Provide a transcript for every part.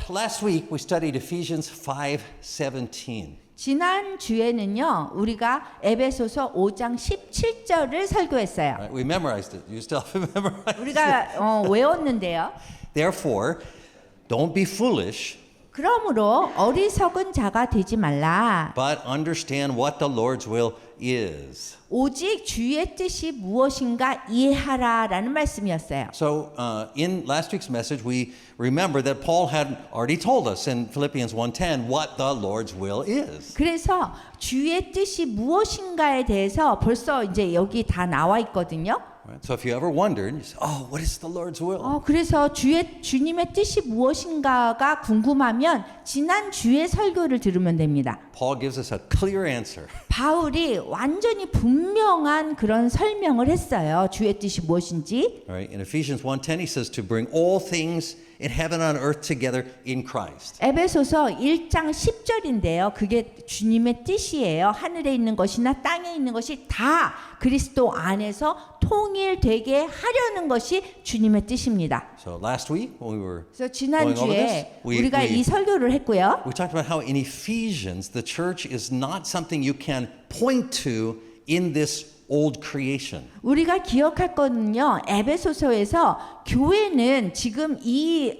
last week we studied Ephesians 5:17. 지난 주에는요, 우리가 에베소서 5장 17절을 설교했어요. Right? We memorized it. You still have memorized it. 우리가 외웠는데요. Therefore, don't be foolish, 그러므로 어리석은 자가 되지 말라. but understand what the Lord's will is. 오직 주의 뜻이 무엇인가 이해하라라는 말씀이었어요. So, in last week's message, we remember that Paul had already told us in Philippians 1:10 what the Lord's will is. 그래서 주의 뜻이 무엇인가에 대해서 벌써 이제 여기 다 나와 있거든요. Right? So, if you ever wondered, you say, "Oh, what is the Lord's will?" 그래서 주님의 뜻이 무엇인가가 궁금하면 지난 주의 설교를 들으면 됩니다. Paul gives us a clear answer. 바울이 완전히 분명한 그런 설명을 했어요. 주의 뜻이 무엇인지. Right? In Ephesians 1:10, he says to bring all things in heaven and on earth together in Christ. 에베소서 1장 10절인데요. 그게 주님의 뜻이에요. 하늘에 있는 것이나 땅에 있는 것이 다 그리스도 안에서 통일되게 하려는 것이 주님의 뜻입니다. So last week when we were 그래서 지난주에 we- 우리가 이 설교를 했고요. we talked about how in Ephesians the church is not something you can point to in this old creation. 우리가 기억할 거는요. 에베소서에서 교회는 지금 이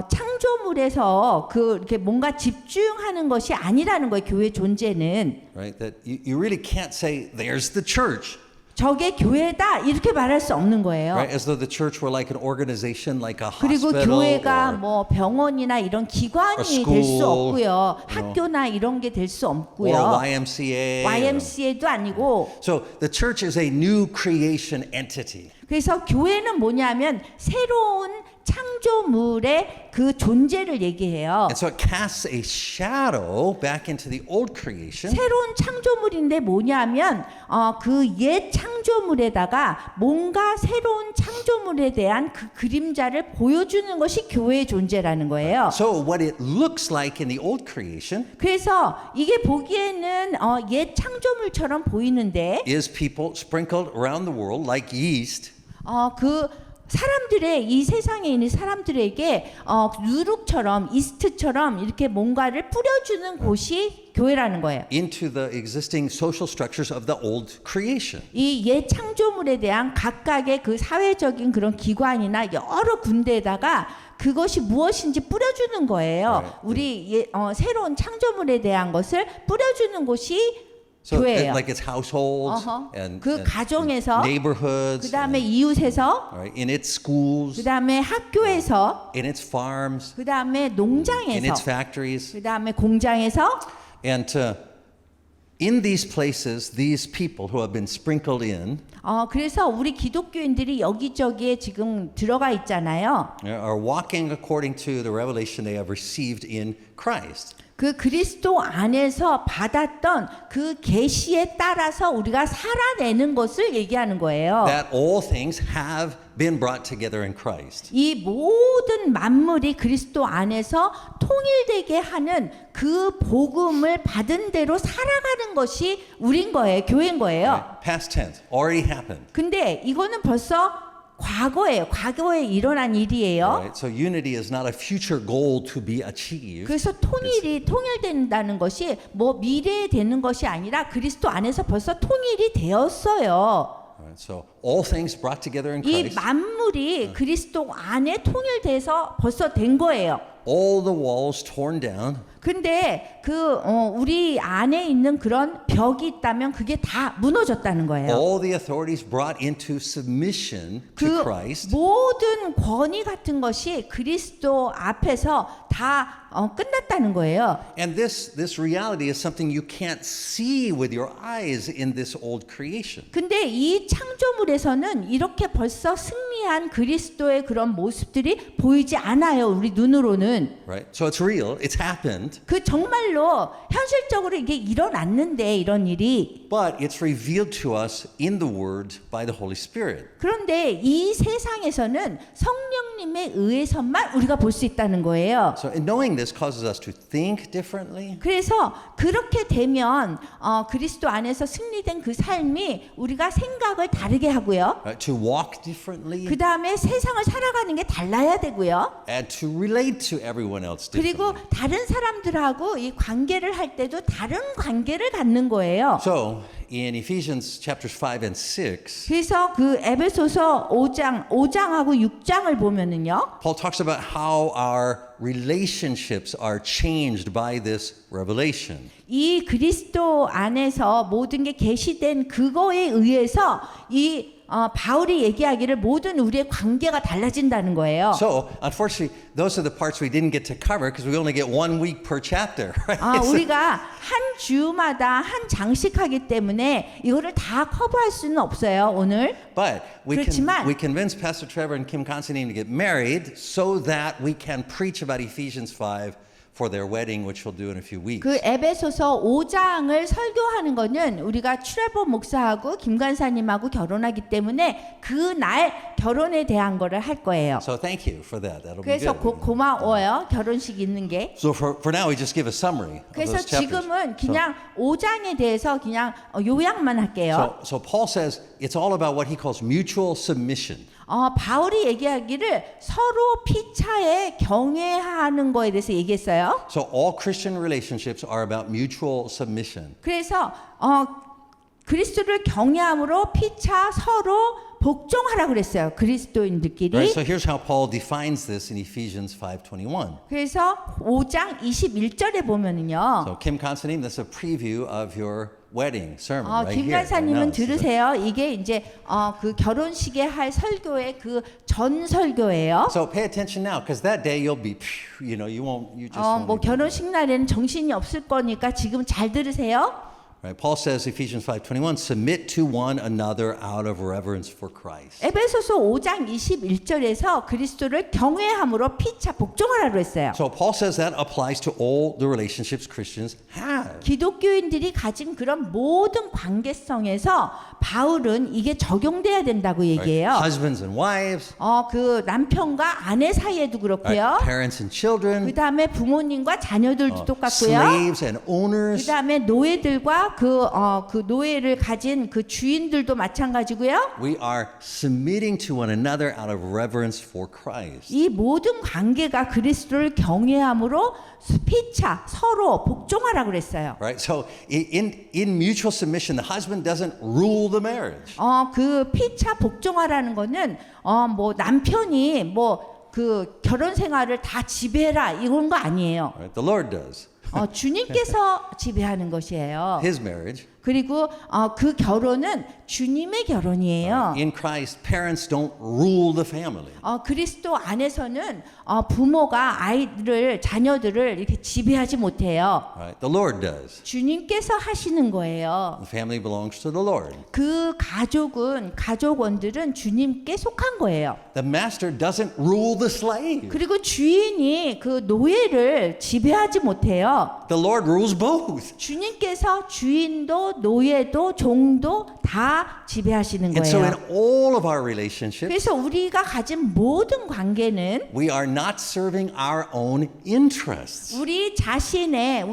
창조물에서 이렇게 뭔가 집중하는 것이 아니라는 거예요. 교회 존재는. Right? That you really can't say there's the church. 저게 교회다 이렇게 말할 수 없는 거예요. Right? As though the church were like an organization, like a 그리고 hospital 교회가 or 뭐 병원이나 이런 기관이 school, 될 수 없고요. you know, 학교나 이런 게 될 수 or 없고요. YMCA. YMCA도 아니고. So the church is a new creation entity. 그래서 교회는 뭐냐면 새로운 창조물의 그 존재를 얘기해요. And so it casts a shadow back into the old creation. 새로운 창조물인데 뭐냐면 그 옛 창조물에다가 뭔가 새로운 창조물에 대한 그 그림자를 보여주는 것이 교회의 존재라는 거예요. So what it looks like in the old creation 그래서 이게 보기에는 옛 창조물처럼 보이는데 is people sprinkled around the world like yeast. 그 사람들의 이 세상에 있는 사람들에게 누룩처럼 이스트처럼 이렇게 뭔가를 뿌려주는 곳이 교회라는 거예요. into the existing social structures of the old creation. 이 옛 창조물에 대한 각각의 그 사회적인 그런 기관이나 여러 군데에다가 그것이 무엇인지 뿌려주는 거예요. 우리 새로운 창조물에 대한 것을 뿌려주는 곳이 So 교회예요. like its households and, 그 and 가정에서, neighborhoods, 그 다음에 이웃에서, right, in its schools, 그 다음에 학교에서, in its farms, 그 다음에 in its 농장에서, factories, 그 다음에 공장에서. and in these places, these people who have been sprinkled in 그래서 우리 기독교인들이 여기저기에 지금 들어가 있잖아요. are walking according to the revelation they have received in Christ. 그 그리스도 안에서 받았던 그 계시에 따라서 우리가 살아내는 것을 얘기하는 거예요. That all things have been brought together in Christ. 이 모든 만물이 그리스도 안에서 통일되게 하는 그 복음을 받은 대로 살아가는 것이 우린 거예요. 교회인 거예요. Right? Past tense, already happened. 근데 이거는 벌써 과거예요. 과거에 일어난 일이에요. Right? So unity is not a future goal to be achieved. 그래서 통일된다는 것이 뭐 미래에 되는 것이 아니라 그리스도 안에서 벌써 통일이 되었어요. Right? So all things brought together in 이 Christ. 만물이 그리스도 안에 통일돼서 벌써 된 거예요. All the walls torn down. 근데 우리 안에 있는 그런 벽이 있다면 그게 다 무너졌다는 거예요. All the authorities brought into submission to 그 Christ. 모든 권위 같은 것이 그리스도 앞에서 다 끝났다는 거예요. And this reality is something you can't see with your eyes in this old creation. 근데 이 창조물에서는 이렇게 벌써 승리한 그리스도의 그런 모습들이 보이지 않아요. 우리 눈으로는. Right? So it's real. It's happened. happened, 그 정말로 현실적으로 이게 일어났는데 이런 일이. but it's revealed to us in the Word by the Holy Spirit. 그런데 이 세상에서는 성령님에 의해서만 우리가 볼 수 있다는 거예요. So knowing this causes us to think differently, 그래서 그렇게 되면 그리스도 안에서 승리된 그 삶이 우리가 생각을 다르게 하고요. right? To walk differently, 그 다음에 세상을 살아가는 게 달라야 되고요. and to relate to everyone else 그리고 differently. 다른 사람들하고 이 관계를 할 때도 다른 관계를 갖는 거예요. So in Ephesians chapters 5 and 6, 그래서 그 에베소서 5장하고 6장을 보면은요. Paul talks about how our relationships are changed by this revelation. 이 그리스도 안에서 모든 게 계시된 그거에 의해서 이 바울이 얘기하기를 모든 우리의 관계가 달라진다는 거예요. So, unfortunately, those are the parts we didn't get to cover because we only get 1 week per chapter. Right? 우리가 한 주마다 한 장식하기 때문에 이거를 다 커버할 수는 없어요, 오늘. But 그렇지만 we convinced Pastor Trevor and Kim Constantine to get married so that we can preach about Ephesians 5 for their wedding, which we'll do in a few weeks. 그 에베소서 5장을 설교하는 거는 우리가 트레버 목사하고 김 간사님하고 결혼하기 때문에 그날 결혼에 대한 거를 할 거예요. So thank you for that. That'll be 그래서 good. 고마워요. 결혼식 있는 게. So for now, we just give a summary of 그래서 those chapters. 지금은 그냥 5장에 대해서 그냥 요약만 할게요. So Paul says it's all about what he calls mutual submission. 바울이 얘기하기를 서로 피차에 경외하는 거에 대해서 얘기했어요. So all Christian relationships are about mutual submission. 그래서 그리스도를 경외함으로 피차 서로 복종하라 그랬어요. 그리스도인들끼리. Right? So here's how Paul defines this in Ephesians 5:21. 그래서 5장 21절에 보면은요. So Kim Constantine, that's a preview of your wedding sermon right 김 here. 간사님은 Announced. 들으세요. 이게 이제 그 결혼식에 할 설교의 그 전 설교예요. So pay attention now, because that day you'll be, you know, you just won't 뭐 even- 결혼식 날에는 정신이 없을 거니까 지금 잘 들으세요. Right? Paul says, Ephesians 5:21, submit to one another out of reverence for Christ. 에베소서 5장 21절에서 그리스도를 경외함으로 피차 복종하라고 했어요. So Paul says that applies to all the relationships Christians have. 기독교인들이 가진 그런 모든 관계성에서 바울은 이게 적용돼야 된다고 Right? 얘기해요. Husbands and wives, 그 남편과 아내 사이에도 그렇고요. right? Parents and children, 그 다음에 부모님과 자녀들도 똑같고요. slaves and 그 owners. 다음에 노예들과 그 노예를 가진 그 주인들도 마찬가지고요. We are submitting to one another out of reverence for Christ. 이 모든 관계가 그리스도를 경외함으로 피차 서로 복종하라고 그랬어요. Right? So in mutual submission, the husband doesn't rule the marriage. 그 피차 복종하라는 거는 뭐 남편이 뭐 그 결혼 생활을 다 지배해라 이런 거 아니에요. Right? The Lord does. 주님께서 지배하는 것이에요. His marriage. 그리고 그 결혼은 주님의 결혼이에요. In Christ, parents don't rule the family. 그리스도 안에서는 부모가 자녀들을 이렇게 지배하지 못해요. Right? The Lord does. 주님께서 하시는 거예요. The family belongs to the Lord. 그 가족원들은 주님께 속한 거예요. The master doesn't rule the slave. 그리고 주인이 그 노예를 지배하지 못해요. The Lord rules both. 주님께서 주인도 노예도 종도 다 지배하시는 And so in 거예요. all of our relationships, 그래서 우리가 가진 모든 관계는 we are not serving our own interests. 우리 자신의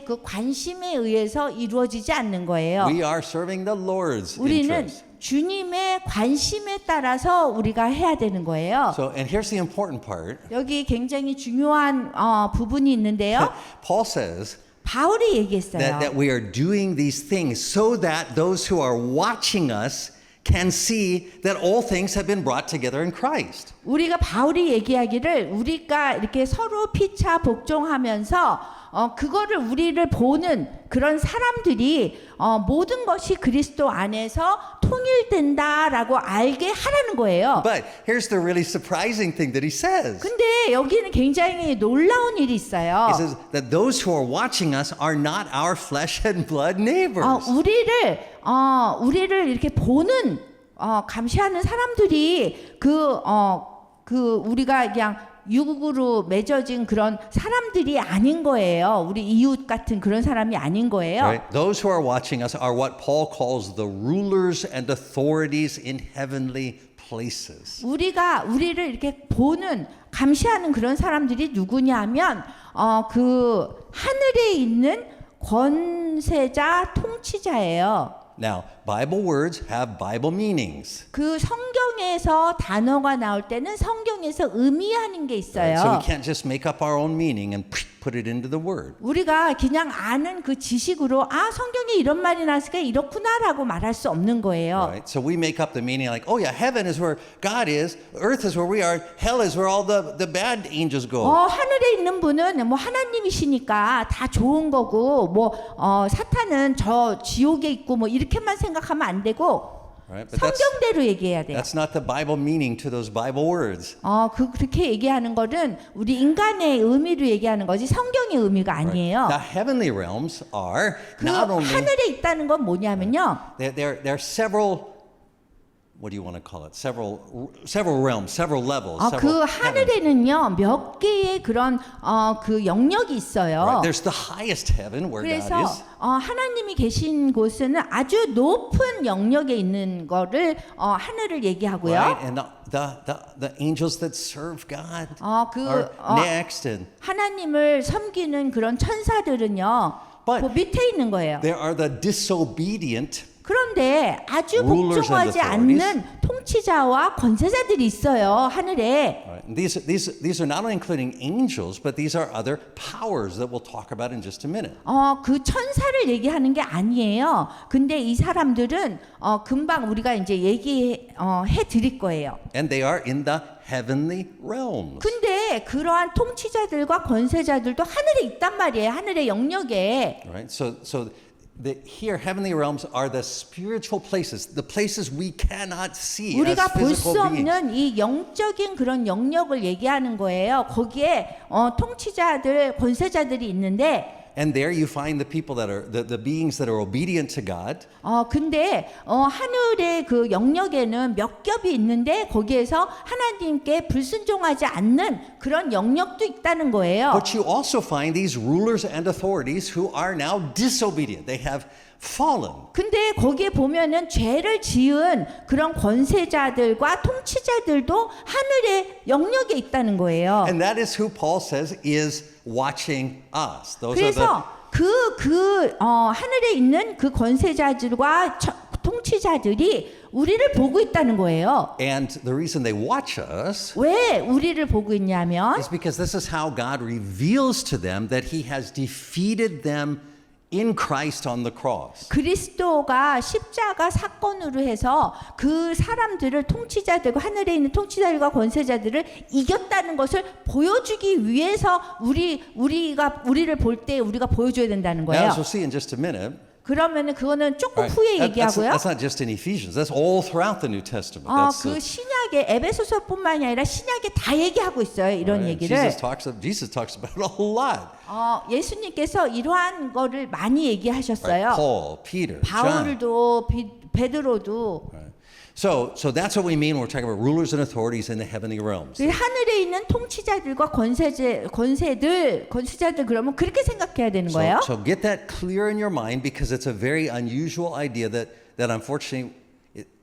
그 관심에 의해서 이루어지지 않는 거예요. We are serving the Lord's 우리는 interests. 주님의 관심에 따라서 우리가 해야 되는 거예요. So, and here's the important part. 여기 굉장히 중요한 부분이 있는데요. Paul says 바울이 얘기했어요. that we are doing these things so that those who are watching us can see that all things have been brought together in Christ. 우리가 바울이 얘기하기를 우리가 이렇게 서로 피차 복종하면서 그거를 우리를 보는 그런 사람들이 모든 것이 그리스도 안에서 통일된다라고 알게 하라는 거예요. But here's the really surprising thing that he says. 근데 여기는 굉장히 놀라운 일이 있어요. He says that those who are watching us are not our flesh and blood neighbors. 우리를 이렇게 보는 감시하는 사람들이 우리가 그냥 육으로 맺어진 그런 사람들이 아닌 거예요. 우리 이웃 같은 그런 사람이 아닌 거예요. Right? Those who are watching us are what Paul calls the rulers and authorities in heavenly places. 우리를 이렇게 보는 감시하는 그런 사람들이 누구냐면 그 하늘에 있는 권세자 통치자예요. Now, Bible words have Bible meanings. 그 성경에서 단어가 나올 때는 성경에서 의미하는 게 있어요. So we can't just make up our own meaning and put it into the word. 우리가 그냥 아는 그 지식으로 성경에 이런 말이 나왔으니까 이렇구나라고 말할 수 없는 거예요. Right? So we make up the meaning like, oh yeah, heaven is where God is, earth is where we are, hell is where all the bad angels go. 하늘에 있는 분은 뭐 하나님이시니까 다 좋은 거고 사탄은 저 지옥에 있고 뭐 이렇게만 생각하면 안 되고 Right? But 성경대로 얘기해야 돼요. that's not the Bible meaning to those Bible words. 그렇게 얘기하는 거는 우리 인간의 의미로 얘기하는 거지 성경의 의미가 아니에요. The heavenly realms are 그 not only 하늘에 있다는 건 뭐냐면요. there are several. What do you want to call it? Several realms, several levels. 그 several heavens. 하늘에는요 몇 개의 그런 그 영역이 있어요. Right? There's the highest heaven where God 그래서 is. 하나님이 계신 곳은 아주 높은 영역에 있는 거를 하늘을 얘기하고요. Right? And the angels that serve God 그 are next, and 하나님을 섬기는 그런 천사들은요 But 그 밑에 있는 거예요. there are the disobedient. 그런데 아주 Rulers 복종하지 and authorities. 않는 통치자와 권세자들이 있어요 하늘에. Right? And these are not only including angels, but these are other powers that we'll talk about in just a minute. 그 천사를 얘기하는 게 아니에요. 근데 이 사람들은 금방 우리가 이제 얘기해 드릴 거예요. And they are in the heavenly realms. 근데 그러한 통치자들과 권세자들도 하늘에 있단 말이에요. 하늘의 영역에. Right? So here heavenly realms are the spiritual places, the places we cannot see as 우리가 볼 수 physical beings. 없는 이 영적인 그런 영역을 얘기하는 거예요. 거기에 통치자들, 권세자들이 있는데 And there you find the people that are the beings that are obedient to God. 근데 하늘의 그 영역에는 몇 겹이 있는데 거기에서 하나님께 불순종하지 않는 그런 영역도 있다는 거예요. But you also find these rulers and authorities who are now disobedient. They have fallen. 근데 거기에 보면은 죄를 지은 그런 권세자들과 통치자들도 하늘의 영역에 있다는 거예요. And that is who Paul says is watching us. Those are the 그래서 하늘에 있는 그 권세자들과 통치자들이 우리를 보고 있다는 거예요. And the reason they watch us 왜 우리를 보고 있냐면 is because this is how God reveals to them that he has defeated them in Christ on the cross. 그리스도가 십자가 사건으로 해서 그 사람들을 통치자들과 하늘에 있는 통치자들과 권세자들을 이겼다는 것을 보여주기 위해서 우리를 볼 때 우리가 보여줘야 된다는 Now, 거예요. as we'll see in just a minute, 그러면은 그거는 조금 right, 후에 that's 얘기하고요. not just in Ephesians. That's all throughout the New Testament. That's 그 신약의 에베소서뿐만이 아니라 신약에 다 얘기하고 있어요. 이런 right? 얘기를. Jesus talks about it a lot. 예수님께서 이러한 거를 많이 얘기하셨어요. Right? Paul, Peter, John. 바울도 베드로도. Right. So that's what we mean when we're talking about rulers and authorities in the heavenly realms. 하늘에 있는 통치자들과 권세자들 그러면 그렇게 생각해야 되는 거예요. So get that clear in your mind because it's a very unusual idea that unfortunately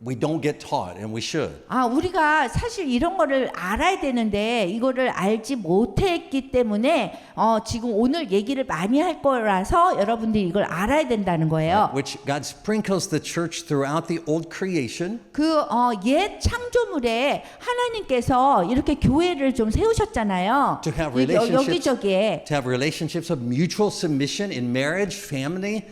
we don't get taught and we should. 우리가 사실 이런 거를 알아야 되는데 이거를 알지 못했기 때문에 지금 오늘 얘기를 많이 할 거라서 여러분들이 이걸 알아야 된다는 거예요. Which God sprinkles the church throughout the old creation. 그 옛 창조물에 하나님께서 이렇게 교회를 좀 세우셨잖아요. To have relationships, 여기저기에 to have relationships of mutual submission in marriage, family.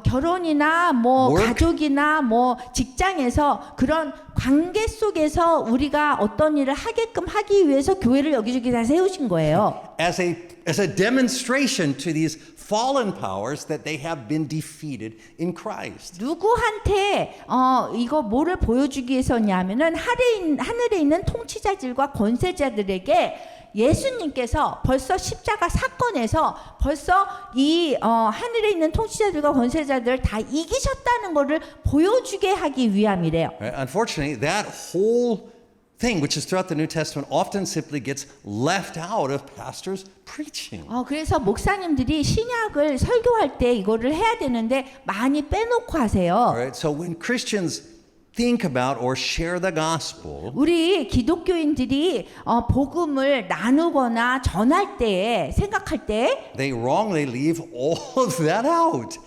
결혼이나 뭐 work. 가족이나 뭐 직장에서 그런 관계 속에서 우리가 어떤 일을 하게끔 하기 위해서 교회를 여기저기 다 세우신 거예요. As a demonstration to these fallen powers that they have been defeated in Christ. 누구한테 이거 뭐를 보여주기 위해서냐면은 하늘에 있는 통치자들과 권세자들에게 예수님께서 벌써 십자가 사건에서 벌써 이 하늘에 있는 통치자들과 권세자들을 다 이기셨다는 것을 보여주게 하기 위함이래요. Right? Unfortunately, that whole thing, which is throughout the New Testament, often simply gets left out of pastors' preaching. 그래서 목사님들이 신약을 설교할 때 이거를 해야 되는데 많이 빼놓고 하세요. All right? So when Christians think about or share the gospel, 우리 기독교인들이 복음을 나누거나 전할 때에 생각할 때 they wrongly leave all of that out.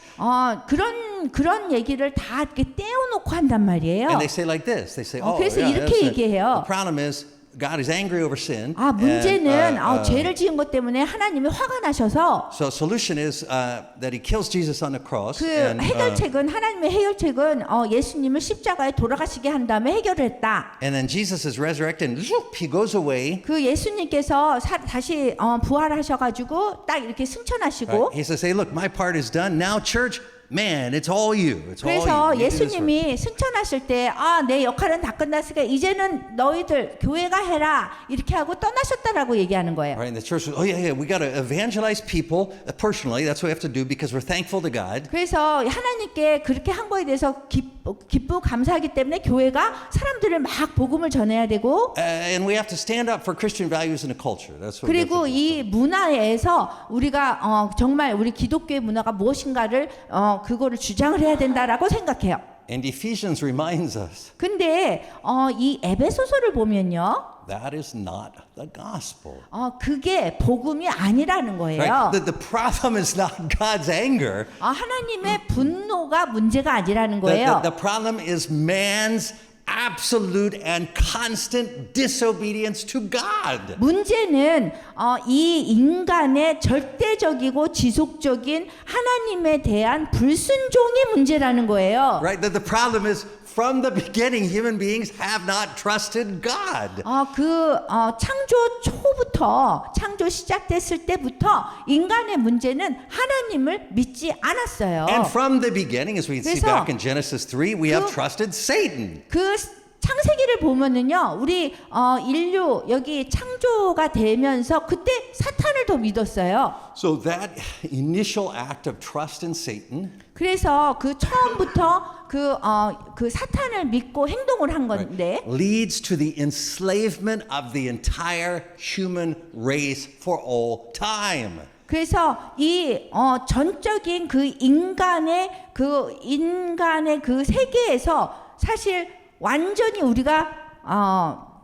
그런 얘기를 다 이렇게 떼어놓고 한단 말이에요. And they say like this. They say, oh, 그래서 yeah, 이렇게 that's it. 얘기해요. The problem is God is angry over sin. 문제는 and, 죄를 지은 것 때문에 하나님이 화가 나셔서 so solution is that he kills Jesus on the cross. 그 and, 해결책은 하나님의 해결책은 예수님을 십자가에 돌아가시게 한 다음에 해결을 했다. and then Jesus is resurrected and he goes away. 그 예수님께서 다시 부활하셔가지고 딱 이렇게 승천하시고 Right? He says, hey, look, my part is done. Now, church, man, it's all you. It's all 그래서 you. You do this work. 예수님이 승천하실 때 내 역할은 다 끝났으니까 이제는 너희들 교회가 해라 이렇게 하고 떠나셨다라고 얘기하는 거예요. Right? And the church says, oh, yeah, we got to evangelize people personally. That's what we have to do because we're thankful to God. 그래서 하나님께 그렇게 한 거에 대해서 기쁘고 감사하기 때문에 교회가 사람들을 막 복음을 전해야 되고 And we have to stand up for Christian values in a culture. That's what we have to 그리고 do. 이 문화에서 우리가 정말 우리 기독교의 문화가 무엇인가를 그거를 주장을 해야 된다라고 생각해요. And Ephesians reminds us 근데 이 에베소서를 보면요. that is not the gospel. 그게 복음이 아니라는 거예요. Right? The problem is not God's anger. 하나님의 분노가 문제가 아니라는 The 거예요. problem is man's absolute and constant disobedience to God. 문제는 이 인간의 절대적이고 지속적인 하나님에 대한 불순종이 문제라는 거예요. Right? The problem is from the beginning, human beings have not trusted God. 창조 초부터 창조 시작됐을 때부터 인간의 문제는 하나님을 믿지 않았어요. And from the beginning, as we see 그래서 back in Genesis 3, we have trusted Satan. 그 창세기를 보면은요, 우리 인류 여기 창조가 되면서 그때 사탄을 더 믿었어요. So that initial act of trust in Satan 그래서 그 처음부터 그 사탄을 믿고 행동을 한 건데 leads to the enslavement of the entire human race for all time. 그래서 이 전적인 그 인간의 그 세계에서 사실 완전히 우리가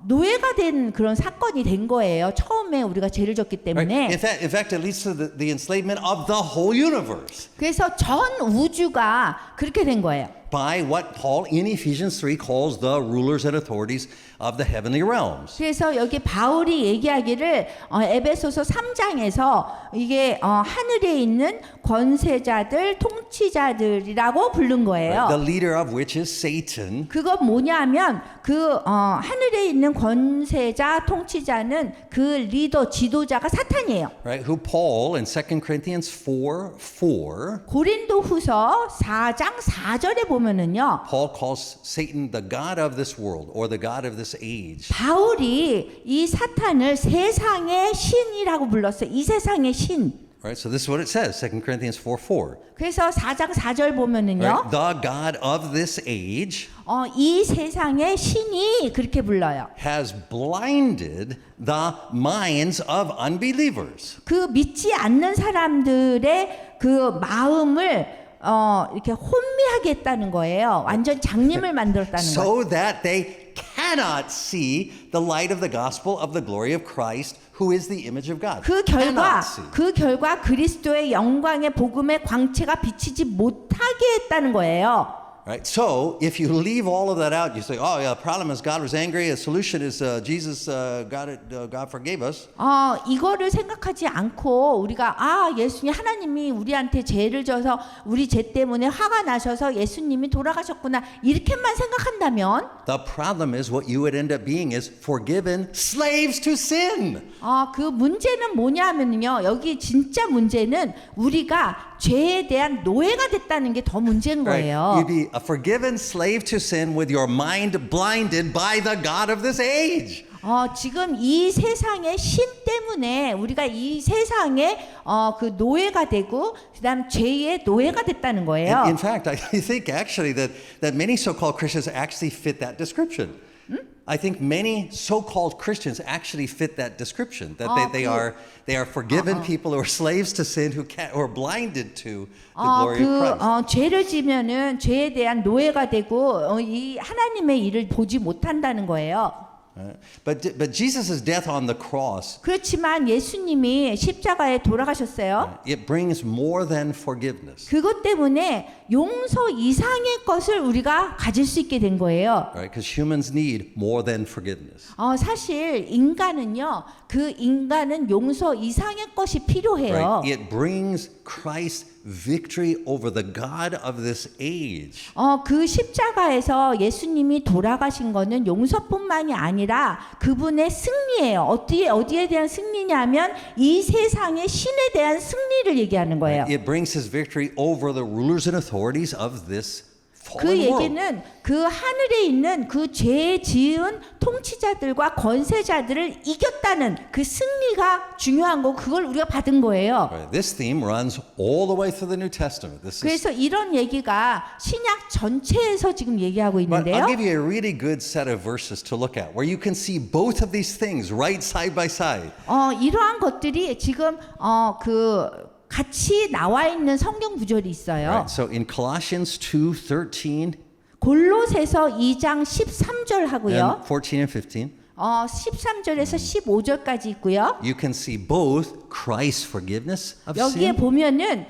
노예가 된 그런 사건이 된 거예요. 처음에 우리가 죄를 졌기 때문에. Right? In fact, it leads to the enslavement of the whole universe 그래서 전 우주가 그렇게 된 거예요. by what Paul in Ephesians 3 calls the rulers and authorities of the heavenly realms. 그래서 여기 바울이 얘기하기를 에베소서 3장에서 이게 하늘에 있는 권세자들, 통치자들이라고 부른 거예요. The leader of which is Satan. 그건 뭐냐면 하늘에 있는 권세자, 통치자는 그 리더, 지도자가 사탄이에요. Right? Who Paul in 2 Corinthians 4:4 고린도후서 4장 4절에 보면은요. Paul calls Satan the god of this world or the god of this age. 바울이 이 사탄을 세상의 신이라고 불렀어요. 이 세상의 신. Right? So this is what it says, 2 Corinthians 4:4. 그래서 4장 4절 보면은요. Right? The god of this age 이 세상의 신이 그렇게 불러요. has blinded the minds of unbelievers. 그 믿지 않는 사람들의 그 마음을 이렇게 혼미하게 했다는 거예요. 완전 장님을 만들었다는 거예요. So that they cannot see the light of the gospel of the glory of Christ, who is the image of God. 그 결과 그리스도의 영광의 복음의 광채가 비치지 못하게 했다는 거예요. Right? So, if you leave all of that out, you say, oh, yeah, the problem is God was angry. The solution is Jesus, God forgave us. 이거를 생각하지 않고 우리가 예수님 하나님이 우리한테 죄를 져서 우리 죄 때문에 화가 나셔서 예수님이 돌아가셨구나 이렇게만 생각한다면 The problem is what you would end up being is forgiven slaves to sin. 그 문제는 뭐냐면요. 여기 진짜 문제는 우리가 죄에 대한 노예가 됐다는 게 더 문제인 거예요. Right? You'd be a forgiven slave to sin with your mind blinded by the God of this age. 지금 이 세상의 신 때문에 우리가 이 세상의 그 노예가 되고 그다음 죄의 노예가 됐다는 거예요. In fact, I think actually that many so-called Christians actually fit that description. I think many so-called Christians actually fit that description. That they are forgiven people who are slaves to sin, who are blinded to the glory of Christ. 죄를 지면은 죄에 대한 노예가 되고 이 하나님의 일을 보지 못한다는 거예요. But Jesus' death on the cross, 그렇지만 예수님이 십자가에 돌아가셨어요. it brings more than forgiveness. 그것 때문에 용서 이상의 것을 우리가 가질 수 있게 된 거예요. Right? Because humans need more than forgiveness. 사실 인간은요, 그 인간은 용서 이상의 것이 필요해요. Right? It brings Christ's victory over the God of this age. 그 십자가에서 예수님이 돌아가신 거는 용서뿐만이 아니라 그분의 승리예요. 어디에 대한 승리냐면 이 세상의 신에 대한 승리를 얘기하는 거예요. It brings his victory over the rulers and authorities of this 그 fallen world. 얘기는 그 하늘에 있는 그 죄 지은 통치자들과 권세자들을 이겼다는 그 승리가 중요한 거, 그걸 우리가 받은 거예요. Right. This theme runs all the way through the New Testament. This is, 그래서 이런 얘기가 신약 전체에서 지금 얘기하고 but 있는데요. I'll give you a really good set of verses to look at, where you can see both of these things right side by side. 이러한 것들이 지금 같이 나와 있는 성경 구절이 있어요. Right? So in Colossians 2:13 골로새서 2장 13절 하고요. and 14 and 15, 13절에서 15절까지 있고요. you can see both Christ's forgiveness of 여기에 sin 보면은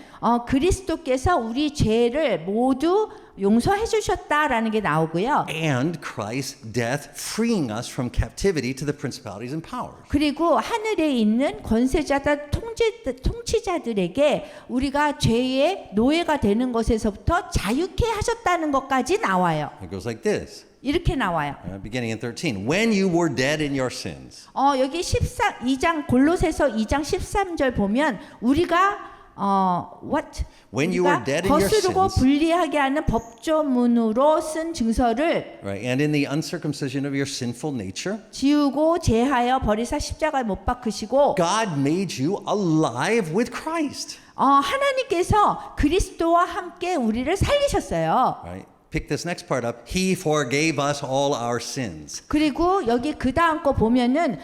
그리스도께서 우리 죄를 모두 용서해 주셨다라는 게 나오고요. and Christ's death freeing us from captivity to the principalities and powers. 그리고 하늘에 있는 권세자들 통치자들에게 우리가 죄의 노예가 되는 것에서부터 자유케 하셨다는 것까지 나와요. It goes like this, 이렇게 나와요. beginning in 13. When you were dead in your sins. 여기 2장 골로새서 2장 13절 보면 우리가 When you were dead in your 거스르고 sins. 불리하게 하는 법조문으로 쓴 증서를 Right, and in the uncircumcision of your sinful nature, 지우고 제하여 버리사 십자가에 못 박으시고 God made you alive with Christ. 하나님께서 그리스도와 함께 우리를 살리셨어요. Right? Pick this next part up. He forgave us all our sins. 그리고 여기 그 다음 거 보면은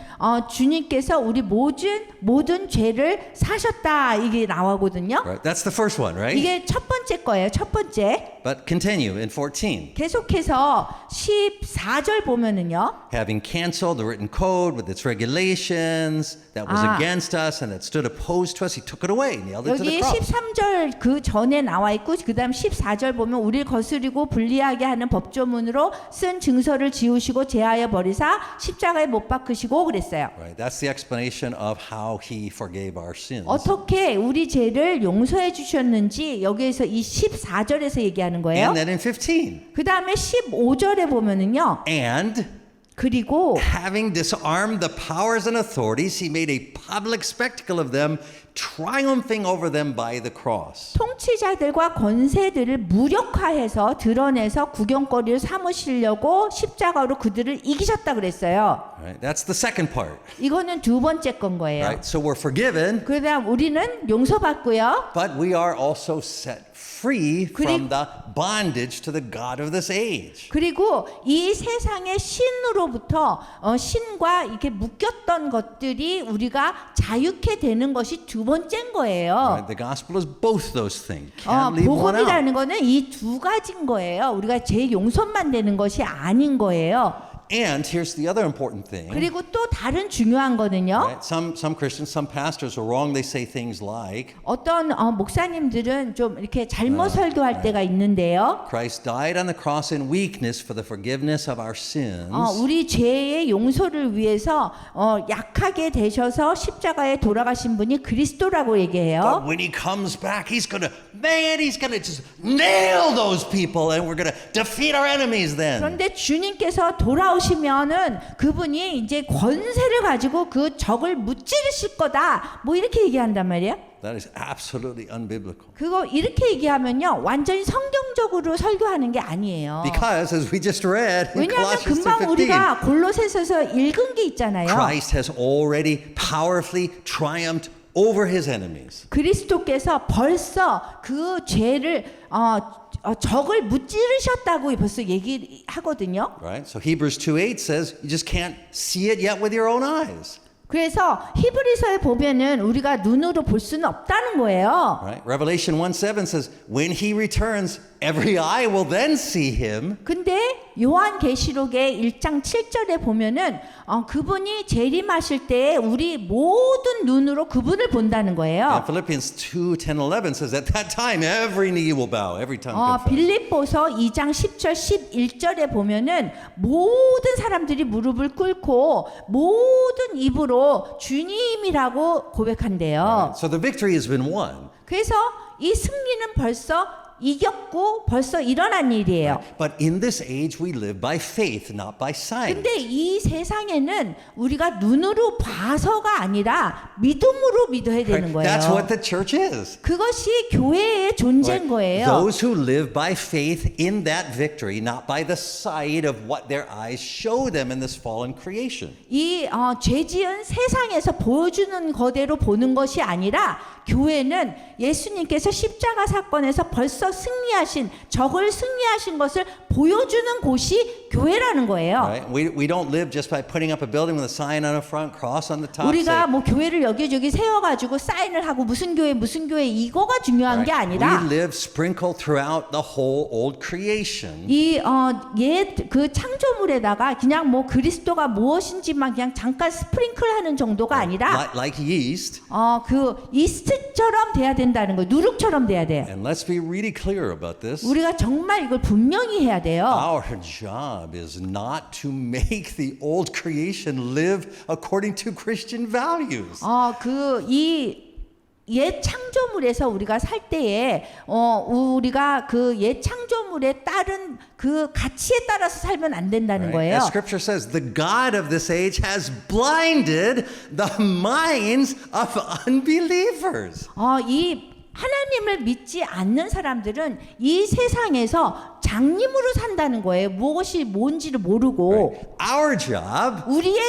주님께서 우리 모든 죄를 사셨다 이게 나오거든요. Right? That's the first one, right? 이게 첫 번째 거예요. 첫 번째. But continue in 14. 계속해서 14절 보면은요. Having canceled the written code with its regulations that was against us and that stood opposed to us, he took it away, nailed it to the 여기 cross. 13절 그 전에 나와 있고 그다음 14절 보면 우리를 거스리고 불리하게 하는 법조문으로 쓴 증서를 지우시고 제하여 버리사 십자가에 못 박으시고 그랬어요. Right? That's the explanation of how he forgave our sins. 어떻게 우리 죄를 용서해 주셨는지 여기에서 이 14절에서 얘기하는 거예요. And then in 15. 그다음에 15절에 보면은요. And 그리고 having disarmed the powers and authorities, he made a public spectacle of them, triumphing over them by the cross. 통치자들과 권세들을 무력화해서 드러내서 구경거리를 삼으시려고 십자가로 그들을 이기셨다 그랬어요. Right? That's the second part. 이거는 두 번째 건 거예요. Right? So we're forgiven, 그다음 우리는 용서받고요. but we are also set free from the bondage to the God of this age. 그리고 이 세상의 신으로부터 신과 이렇게 묶였던 것들이 우리가 자유케 되는 것이 두 번째인 거예요. Right? The gospel is both those things. Can't leave one out. 복음이라는 거는 이 두 가지인 거예요. 우리가 제 용서만 되는 것이 아닌 거예요. And here's the other important thing. 그리고 또 다른 중요한 거는요. Right? Some Christians, some pastors will wrongly say things like, 어떤 목사님들은 좀 이렇게 잘못 설교할 때가 있는데요. Christ died on the cross in weakness for the forgiveness of our sins. 우리 죄의 용서를 위해서 약하게 되셔서 십자가에 돌아가신 분이 그리스도라고 But 얘기해요. when he comes back, he's gonna just nail those people, and we're gonna defeat our enemies then. 그런데 주님께서 돌아오시면은 그분이 이제 권세를 가지고 그 적을 무찌르실 거다. 뭐 이렇게 얘기한단 말이에요. That is absolutely unbiblical. 그거 이렇게 얘기하면요. 완전히 성경적으로 설교하는 게 아니에요. Because as we just read in 왜냐하면 Colossians 금방 2:15, 우리가 골로새서에서 읽은 게 있잖아요. Christ has already powerfully triumphed over his enemies. 그리스도께서 벌써 그 죄를 적을 무찌르셨다고 벌써 얘기하거든요. Right? So Hebrews 2:8 says you just can't see it yet with your own eyes. 그래서 히브리서에 보면은 우리가 눈으로 볼 수는 없다는 거예요. Right? Revelation 1:7 says when he returns every eye will then see him. 근데 요한계시록의 1장 7절에 보면은 그분이 재림하실 때 우리 모든 눈으로 그분을 본다는 거예요. And Philippians 2:10-11 says at that time every knee will bow, every tongue confess. 빌립보서 2장 10절 11절에 보면은 모든 사람들이 무릎을 꿇고 모든 입으로 주님이라고 고백한대요. So the victory has been won. 그래서 이 승리는 벌써 이겼고 벌써 일어난 일이에요. But in this age we live by faith, not by sight. 근데 이 세상에는 우리가 눈으로 봐서가 아니라 믿음으로 믿어야 되는 거예요. That's what the church is. 그것이 교회의 존재인 거예요. Those who live by faith in that victory, not by the sight of what their eyes show them in this fallen creation. 이 죄지은 세상에서 보여주는 거대로 보는 것이 아니라 교회는 예수님께서 십자가 사건에서 벌써 승리하신 적을 승리하신 것을 보여주는 곳이 교회라는 거예요. Right? We don't live just by putting up a building with a sign on the front, cross on the top. 우리가 뭐 교회를 여기저기 세워가지고 사인을 하고 무슨 교회 이거가 중요한 게 아니라 We live sprinkled throughout the whole old creation. 이 옛 그 창조물에다가 그냥 뭐 그리스도가 무엇인지만 그냥 잠깐 스프링클하는 정도가 아니라 Like yeast. 그 이스트처럼 돼야 된다는 거예요. 누룩처럼 돼야 돼요. And let's be really clear about this. 우리가 정말 이걸 분명히 해야 돼요. Our job is not to make the old creation live according to Christian values. 이 옛 창조물에서 우리가 살 때에 우리가 그 옛 창조물에 따른 그 가치에 따라서 살면 안 된다는 거예요. As Scripture says, the God of this age has blinded the minds of unbelievers. 이 하나님을 믿지 않는 사람들은 이 세상에서 장님으로 산다는 거예요. 무엇이 뭔지를 모르고. Our job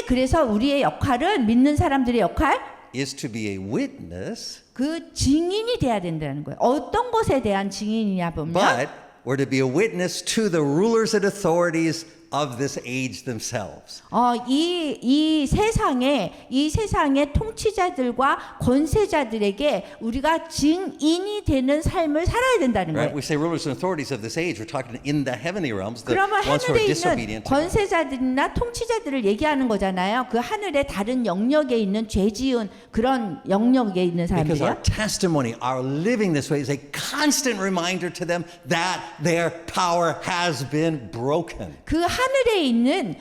그래서 우리의 역할은 믿는 사람들의 역할 is to be a witness. 그 증인이 돼야 된다는 거예요. 어떤 것에 대한 증인이냐 보면 But we're to be a witness to the rulers and authorities of this age themselves. 이 세상의 통치자들과 권세자들에게 우리가 증인이 되는 삶을 살아야 된다는 거예요. Right? We say rulers and authorities of this age. We're talking in the heavenly realms, the 그러면 ones who are 하늘에 있는 disobedient to God. 권세자들이나 통치자들을 얘기하는 거잖아요. 그 하늘의 다른 영역에 있는 죄 지은 그런 영역에 있는 Because our 사람들이요. testimony, our living this way is a constant reminder to them that their power has been broken. 그 하늘에 있는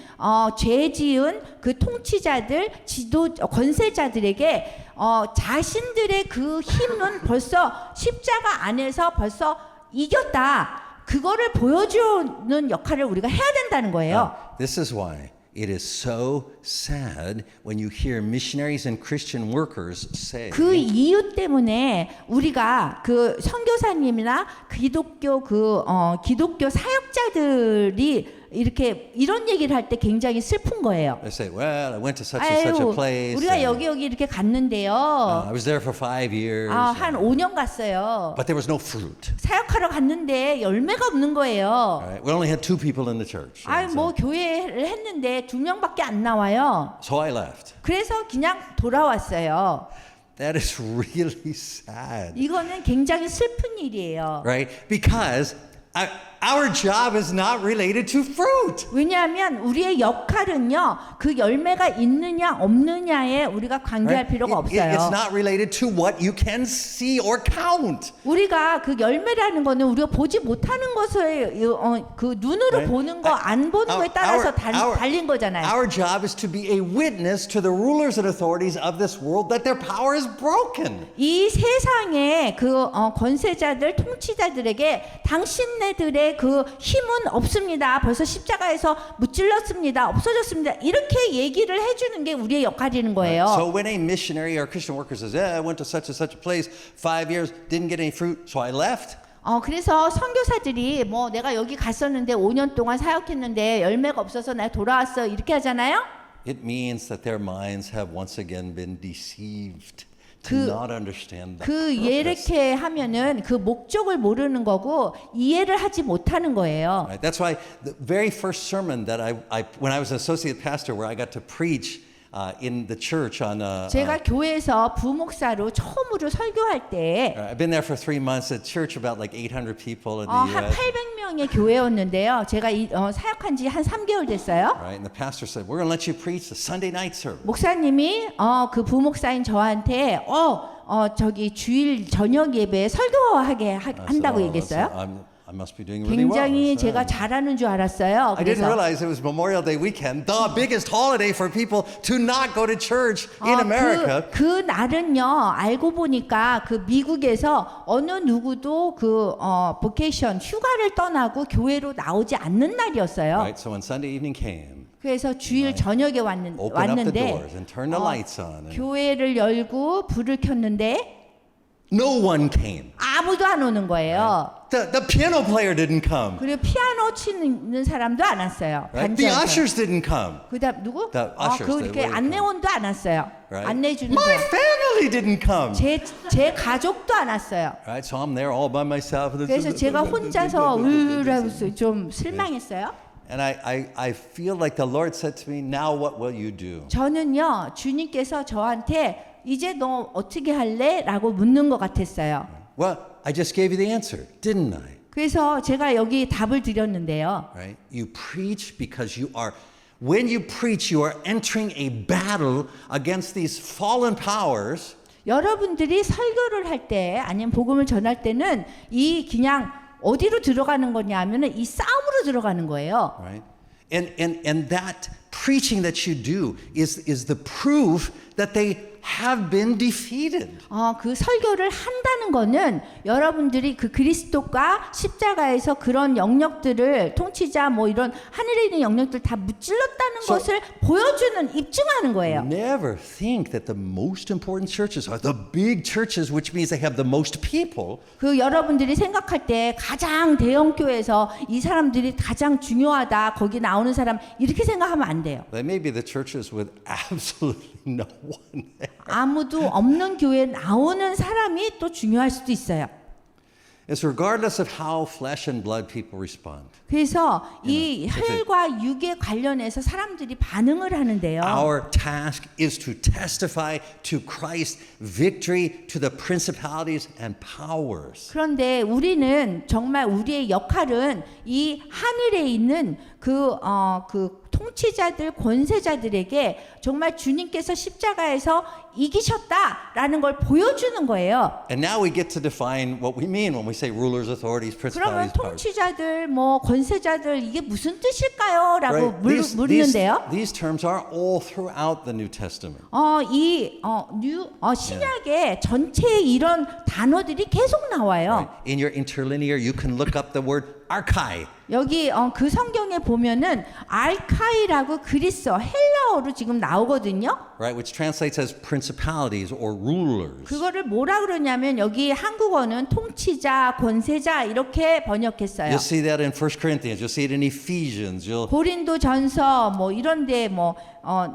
죄 지은 그 통치자들, 권세자들에게 자신들의 그 힘은 벌써 십자가 안에서 벌써 이겼다. 그거를 보여주는 역할을 우리가 해야 된다는 거예요. This is why it is so sad when you hear missionaries and Christian workers say 그 이유 때문에 우리가 그 선교사님이나 기독교 사역자들이 이렇게 이런 얘기를 할 때 굉장히 슬픈 거예요. they say, well, I went to such and such a place. 우리가 and, 여기 이렇게 갔는데요. I was there for 5 years. 한 5년 갔어요. But there was no fruit. 사역하러 갔는데 열매가 없는 거예요. Right? We only had 2 people in the church. 뭐 교회를 했는데 2명밖에 안 나와요. So I left. 그래서 그냥 돌아왔어요. That is really sad. 이거는 굉장히 슬픈 일이에요. Right? Because our job is not related to fruit. 왜냐하면 우리의 역할은요, 그 열매가 있느냐 없느냐에 우리가 관계할 Right? 필요가 It's 없어요. not related to what you can see or count. 우리가 그 열매라는 거는 우리가 보지 못하는 것을 그 눈으로 Right? 보는 거 안 보는 거에 따라서 달린 거잖아요. Our job is to be a witness to the rulers and authorities of this world that their power is broken. 이 세상의 그 권세자들, 통치자들에게 당신네들의 그 힘은 없습니다. 벌써 십자가에서 무찔렀습니다. 없어졌습니다. 이렇게 얘기를 해주는 게 우리의 역할이는 거예요. So when a missionary or Christian worker says, I went to such and such a place, 5 years, didn't get any fruit, so I left. 그래서 선교사들이 뭐 내가 여기 갔었는데 5년 동안 사역했는데 열매가 없어서 내가 돌아왔어 이렇게 하잖아요. It means that their minds have once again been deceived. to not understand that. 그 purpose. 이렇게 하면은 그 목적을 모르는 거고 이해를 하지 못하는 거예요. Right? That's why the very first sermon that when I was an associate pastor, where I got to preach in the church on. 제가 교회에서 부목사로 처음으로 설교할 때 I've been there for 3 months at church about like 800 people in the 한 U.S. 800명의 교회였는데요. 제가 사역한 지 한 3개월 됐어요. Right? And the pastor said, "We're going to let you preach the Sunday night service." 목사님이 그 부목사인 저한테 저기 주일 저녁 예배에 설교하게 한다고 얘기했어요. I must be doing really well. 굉장히 제가 잘하는 줄 알았어요. I didn't 그래서 realize it was Memorial Day weekend, the biggest holiday for people to not go to church in America. 그 날은요 알고 보니까 그 미국에서 어느 누구도 보케이션 휴가를 떠나고 교회로 나오지 않는 날이었어요. Right? So when Sunday evening came, 그래서 주일 저녁에 open up the 왔는데 doors and turn the lights on. And 교회를 열고 불을 켰는데 no one came. 아무도 안 오는 거예요. The piano player didn't come. 그리고 피아노 치는 사람도 안 왔어요. Right? The 반주하면서. ushers didn't come. 그다음 누구? The ushers, 그렇게 they wouldn't 안내원도 안 왔어요. Right? 안내해 주는 My 사람. family didn't come. 제 가족도 안 왔어요. Right? So I'm there all by myself. 그래서 제가 혼자서 으르르 좀 실망했어요. And I feel like the Lord said to me, "Now what will you do?" 저는요 주님께서 저한테 이제 너 어떻게 할래? 라고 묻는 것 같았어요. Well, I just gave you the answer, didn't I? 그래서 제가 여기 답을 드렸는데요. Right? You preach because when you preach, you are entering a battle against these fallen powers. 여러분들이 설교를 할 때 아니면 복음을 전할 때는 그냥 어디로 들어가는 거냐 하면은 이 싸움으로 들어가는 거예요. Right? And that preaching that you do is the proof that they have been defeated. 그 설교를 한다는 거는 여러분들이 그 그리스도가 십자가에서 그런 영역들을 통치자 뭐 이런 하늘에 있는 영역들 다 무찔렀다는 것을 보여주는 입증하는 거예요. Never think that the most important churches are the big churches, which means they have the most people. 그 여러분들이 생각할 때 가장 대형 교회에서 이 사람들이 가장 중요하다. 거기 나오는 사람 이렇게 생각하면 안 돼요. They may be the churches with absolutely no one there. 아무도 없는 교회에 나오는 사람이 또 중요할 수도 있어요. It's regardless of how flesh and blood people respond. 그래서 이 혈과 육에 관련해서 사람들이 반응을 하는데요. Our task is to testify to Christ's victory to the principalities and powers. 그런데 우리는 정말 우리의 역할은 이 하늘에 있는 그 통치자들, 권세자들에게 정말 주님께서 십자가에서 이기셨다라는 걸 보여주는 거예요. And now we get to define what we mean when we say rulers, authorities, 그러면 principalities, powers. 통치자들, 뭐 권세자들 이게 무슨 뜻일까요? 라고 Right? 물는데요. These terms are all throughout the New Testament. 신약의 전체에 이런 단어들이 계속 나와요. Right? In your interlinear, you can look up the word archai. 여기 그 성경에 보면은 알카이라고 그리스어 헬라어로 지금 나오거든요. Right, which translates as principalities or rulers. 그거를 뭐라 그러냐면 여기 한국어는 통치자, 권세자 이렇게 번역했어요. You'll see that in 1 Corinthians. You'll see it in Ephesians. 고린도전서 뭐 이런데 뭐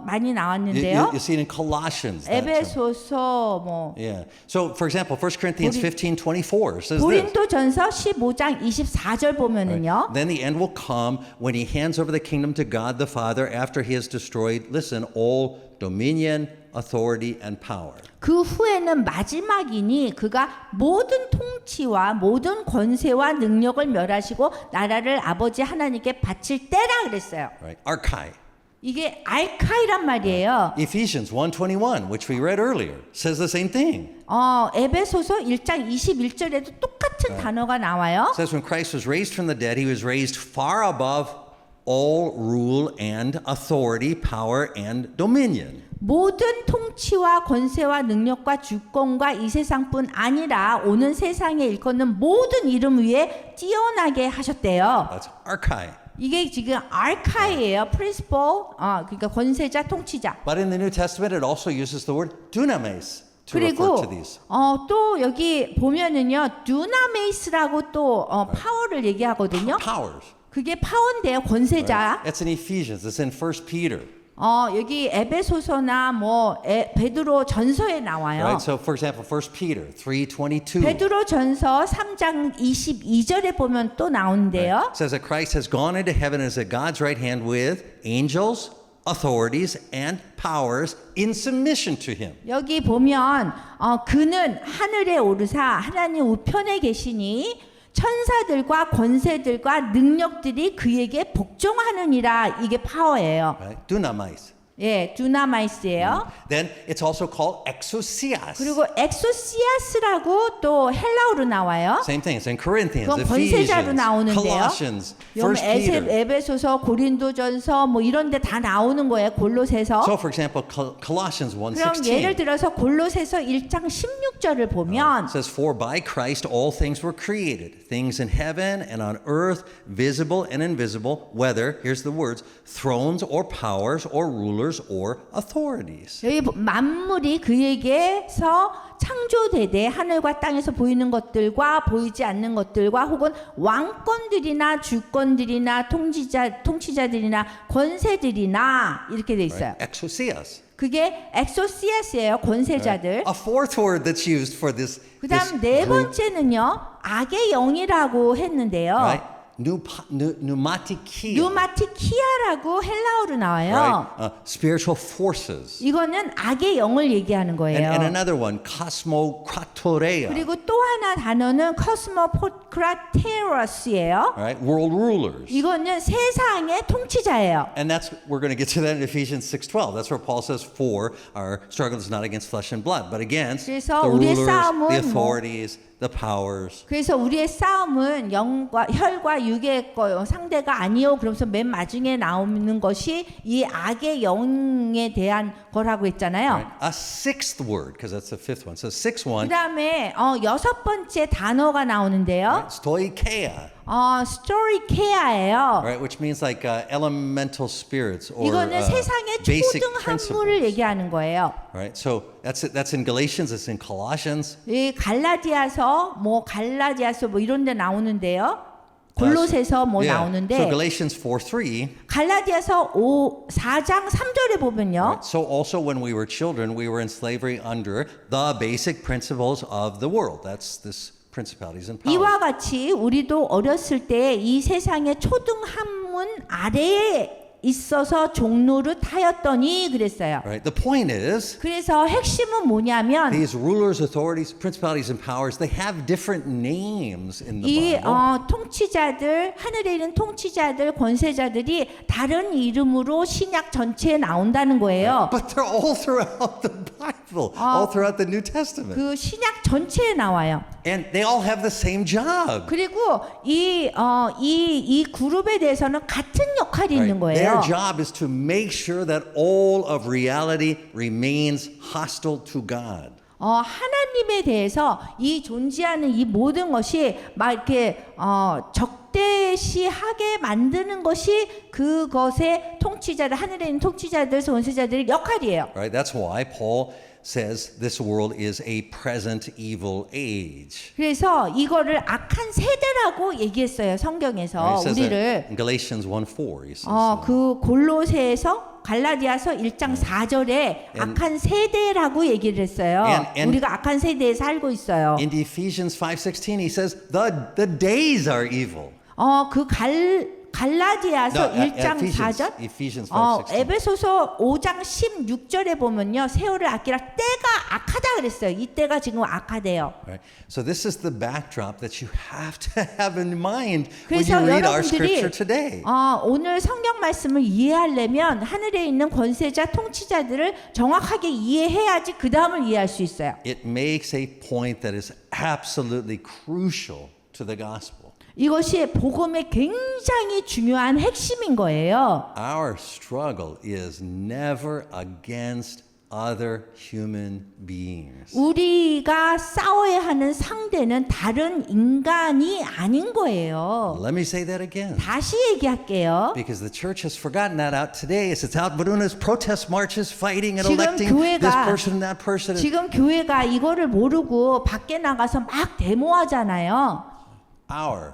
많이 나왔는데요. You see it in Colossians. that term. 에베소서 뭐 Yeah. So, for example, 1 Corinthians 15:24 says this. 고린도전서 15장 24절 보면은요. Then the end will come when he hands over the kingdom to God the Father after he has destroyed, listen, all dominion, authority, and power. 그 후에는 마지막이니 그가 모든 통치와 모든 권세와 능력을 멸하시고 나라를 아버지 하나님께 바칠 때라 그랬어요. Right? Archai. 이게 알카이란 말이에요. Ephesians 1:21, which we read earlier, says the same thing. 에베소서 1장 21절에도 똑같은 단어가 나와요. It says when Christ was raised from the dead, he was raised far above all rule and authority, power and dominion. 모든 통치와 권세와 능력과 주권과 이 세상뿐 아니라 오는 세상에 일컫는 모든 이름 위에 뛰어나게 하셨대요. That's archai. 이게 지금 알카이예요. principal, 그러니까 권세자, 통치자. But in the New Testament, it also uses the word dunamis to 그리고 refer to these. 또 여기 보면은요, 두나메이스라고 또 파워를 얘기하거든요. Powers. 그게 파워인데요, 권세자. It's in Ephesians. It's in 1 Peter. 여기 에베소서나 베드로 전서에 나와요. Right? So for example, 1 Peter 3:22. 베드로 전서 3장 22절에 보면 또 나오는데요. It says that Christ has gone into heaven and is at God's right hand with angels, authorities, and powers in submission to him. 여기 보면 그는 하늘에 오르사 하나님 우편에 계시니 천사들과 권세들과 능력들이 그에게 복종하느니라. 이게 파워예요. Right? Dunamais. 예, 두나마이스예요. Then it's also called exousias. 그리고 엑소시아스라고 또 헬라어로 나와요. Same thing. It's in Corinthians, 그건 권세자로 Ephesians, 나오는데요. Colossians, 1 요 Peter. 에베소서, 고린도전서 이런 데 다 나오는 거예요. 골로새서. So for example, Colossians 그럼 1:16. 예를 들어서 골로새서 1장 16절을 보면 It says, For by Christ all things were created, things in heaven and on earth, visible and invisible, whether, here's the words, thrones or powers or rulers or authorities. 여기 만물이 그에게서 창조되되 하늘과 땅에서 보이는 것들과 보이지 않는 것들과 혹은 왕권들이나 주권들이나 통치자들이나 권세들이나 이렇게 돼 있어요. Right? Exousias. 그게 엑소시아스예요. 권세자들. A fourth word that's used for this 그다음 네 group, 번째는요. 악의 영이라고 했는데요. right? Pneumatikia. 뉴마티키아라고 헬라어로 나와요. Right? Spiritual forces. 이거는 악의 영을 얘기하는 거예요. And another one, cosmokratorea. 그리고 또 하나 단어는 코스모크라테러스예요. Right? World rulers. 이거는 세상의 통치자예요. And that's we're going to get to that in Ephesians 6:12. That's where Paul says, "For our struggle is not against flesh and blood, but against 그래서 the 우리의 rulers, 싸움은 the authorities, the powers." 그래서 우리의 싸움은 영과 혈과 육의 상대가 아니요. 그러면서 맨 마지막에 나오는 것이 이 악의 영에 대한 거라고 했잖아요. Right? A sixth word, because that's the fifth one. So sixth one, 그다음에 여섯 번째 단어가 나오는데요. right? Stoicheia, 스토리케아예요. right? Which means like elemental spirits or 이거는 세상의 basic 초등 학문을 principles. 얘기하는 거예요. Right? So that's in Galatians. It's in Colossians. 이 갈라디아서 이런 데 나오는데요. 골로새서 Yeah. So 나오는데 Galatians 4:3. 갈라디아서 4장 3절에 보면요. Right? So also when we were children, we were in slavery under the basic principles of the world. That's this principalities and powers. 이와 같이 우리도 어렸을 때 이 세상의 초등 학문 아래에 있어서 종로를 타였더니 그랬어요. Right? The point is, 그래서 핵심은 뭐냐면 these rulers, authorities, principalities, and powers, they have different names in the 이 Bible. 통치자들 하늘에 있는 통치자들 권세자들이 다른 이름으로 신약 전체에 나온다는 거예요. But they're all throughout the Bible, all throughout the New Testament. 그 신약 전체에 나와요. And they all have the same job. 그리고 이 그룹에 대해서는 같은 역할이 있는 Right? Their 거예요. job is to make sure that all of reality remains hostile to God. 하나님에 대해서 이 존재하는 이 모든 것이 막 이렇게 적대시하게 만드는 것이 그것의 통치자들 하늘에 있는 통치자들 권세자들의 역할이에요. Right? That's why Paul says this world is a present evil age. 그래서 이거를 악한 세대라고 얘기했어요. 성경에서 Right? It says that 우리를 in Galatians 1:4. He says, 그 골로새에서 갈라디아서 1장 4절에 악한 세대라고 얘기를 했어요. and- 우리가 악한 세대에 살고 있어요. in Ephesians 5:16, he says the days are evil. 그 갈라디아서 No, 1장 Ephesians, 4절 Ephesians 5:16. 에베소서 5장 16절에 보면요. 세월을 아끼라 때가 악하다 그랬어요. 이 때가 지금 악하대요. Right? So this is the backdrop that you have to have in mind when 그래서 you read our 여러분들이 scripture today. 오늘 성경 말씀을 이해하려면 하늘에 있는 권세자 통치자들을 정확하게 이해해야지 그 다음을 이해할 수 있어요. It makes a point that is absolutely crucial to the gospel. 이것이 복음의 굉장히 중요한 핵심인 거예요. Our struggle is never against other human beings. 우리가 싸워야 하는 상대는 다른 인간이 아닌 거예요. Let me say that again. 다시 얘기할게요. Because the church has forgotten that out today. It's out Buruna's protest marches fighting and 지금 electing 교회가- this person and that person. 지금 교회가 이거를 모르고 밖에 나가서 막 데모하잖아요. Our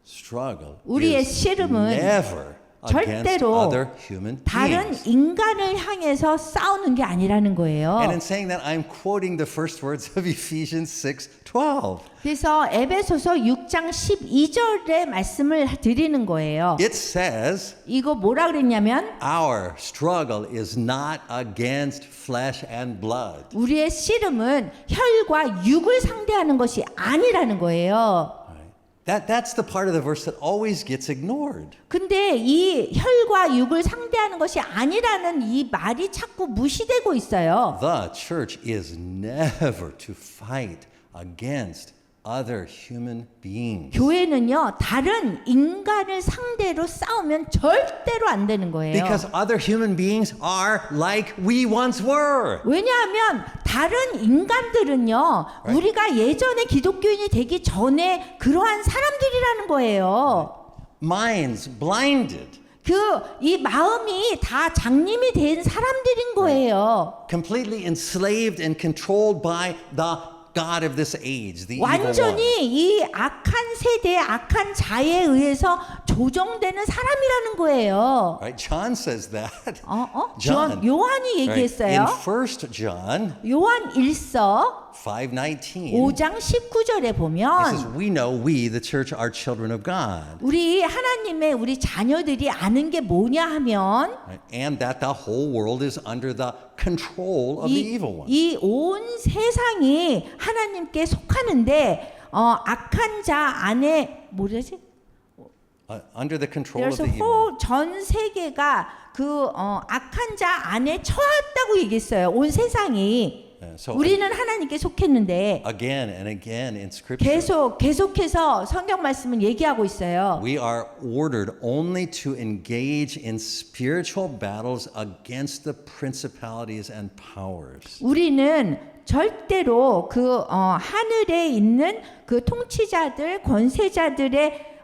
struggle 우리의 is 씨름은 never against 절대로 other human 다른 beings. 인간을 향해서 싸우는 게 아니라는 거예요. And in saying that, I'm quoting the first words of Ephesians 6:12. 그래서 에베소서 6장 12절의 말씀을 드리는 거예요. It says, 이거 뭐라 그랬냐면 our struggle is not against flesh and blood. 우리의 씨름은 혈과 육을 상대하는 것이 아니라는 거예요. That's the part of the verse that always gets ignored. 근데 이 혈과 육을 상대하는 것이 아니라는 이 말이 자꾸 무시되고 있어요. The church is never to fight against other human beings. 교회는요, 다른 인간을 상대로 싸우면 절대로 안 되는 거예요. Because other human beings are like we once were. 왜냐하면 다른 인간들은요, 우리가 예전에 기독교인이 되기 전에 그러한 사람들이라는 거예요. Minds blinded. 이 마음이 다 장님이 된 사람들인 거예요. Completely enslaved and controlled by the God of this age, the evil one. 완전히 이 악한 세대의 악한 자에 의해서 조정되는 사람이라는 거예요. Right? John says that. 요한이 얘기했어요. In 1 John 요한 1서 5:19. 5장 19절에 He says, 보면 we know we, the church, are children of God. 우리 하나님의 우리 자녀들이 아는 게 뭐냐 하면 Right? And that the whole world is under the control of the evil one. 이 온 세상이 하나님께 속하는데 악한 자 안에 뭐라지? Under the control of 그래서 the evil one. 전 세계가 악한 자 안에 처했다고 얘기했어요. 온 세상이. So 우리는 하나님께 속했는데 again and again in Scripture, 계속해서 성경 말씀은 얘기하고 있어요. we are ordered only to engage in spiritual battles against the principalities and powers. 우리는 절대로 하늘에 있는 그 통치자들, 권세자들의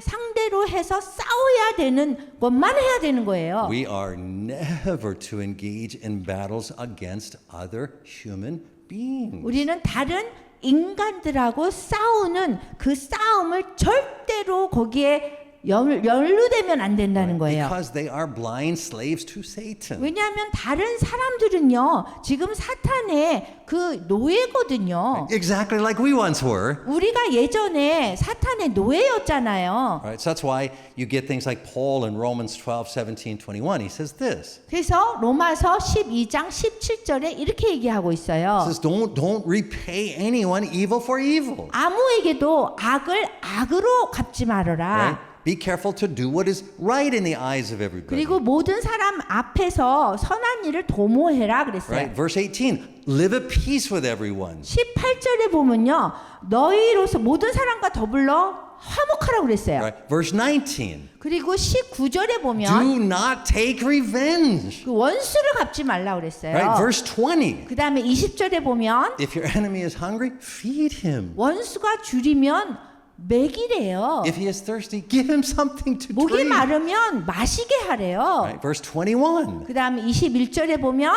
상대로 해서 싸워야 되는 것만 해야 되는 거예요. We are never to engage in battles against other human beings. 우리는 다른 인간들하고 싸우는 그 싸움을 절대로 거기에 연루되면 안 된다는 거예요. Because they are blind slaves to Satan. 왜냐하면 다른 사람들은요, 지금 사탄의 그 노예거든요. Exactly like we once were. 우리가 예전에 사탄의 노예였잖아요. Right? So that's why you get things like Paul in Romans 12:17-21. He says this. 그래서 로마서 12장 17절에 이렇게 얘기하고 있어요. He says, don't repay anyone evil for evil. 아무에게도 악을 악으로 갚지 말아라. Right? Be careful to do what is right in the eyes of everybody. 그리고 모든 사람 앞에서 선한 일을 도모해라 그랬어요. Right? Verse 18, live at peace with everyone. 18절에 보면요, 너희로서 모든 사람과 더불어 화목하라고 그랬어요. Right? Verse 19, 그리고 19절에 보면 do not take revenge. 그 원수를 갚지 말라고 그랬어요. Right? Verse 20, 그 다음에 20절에 보면 if your enemy is hungry, feed him. 원수가 줄이면 먹이래요. If he is thirsty, give him something to 목이 drink. 마르면 마시게 하래요. Right? Verse 21, 그 다음에 21절에 보면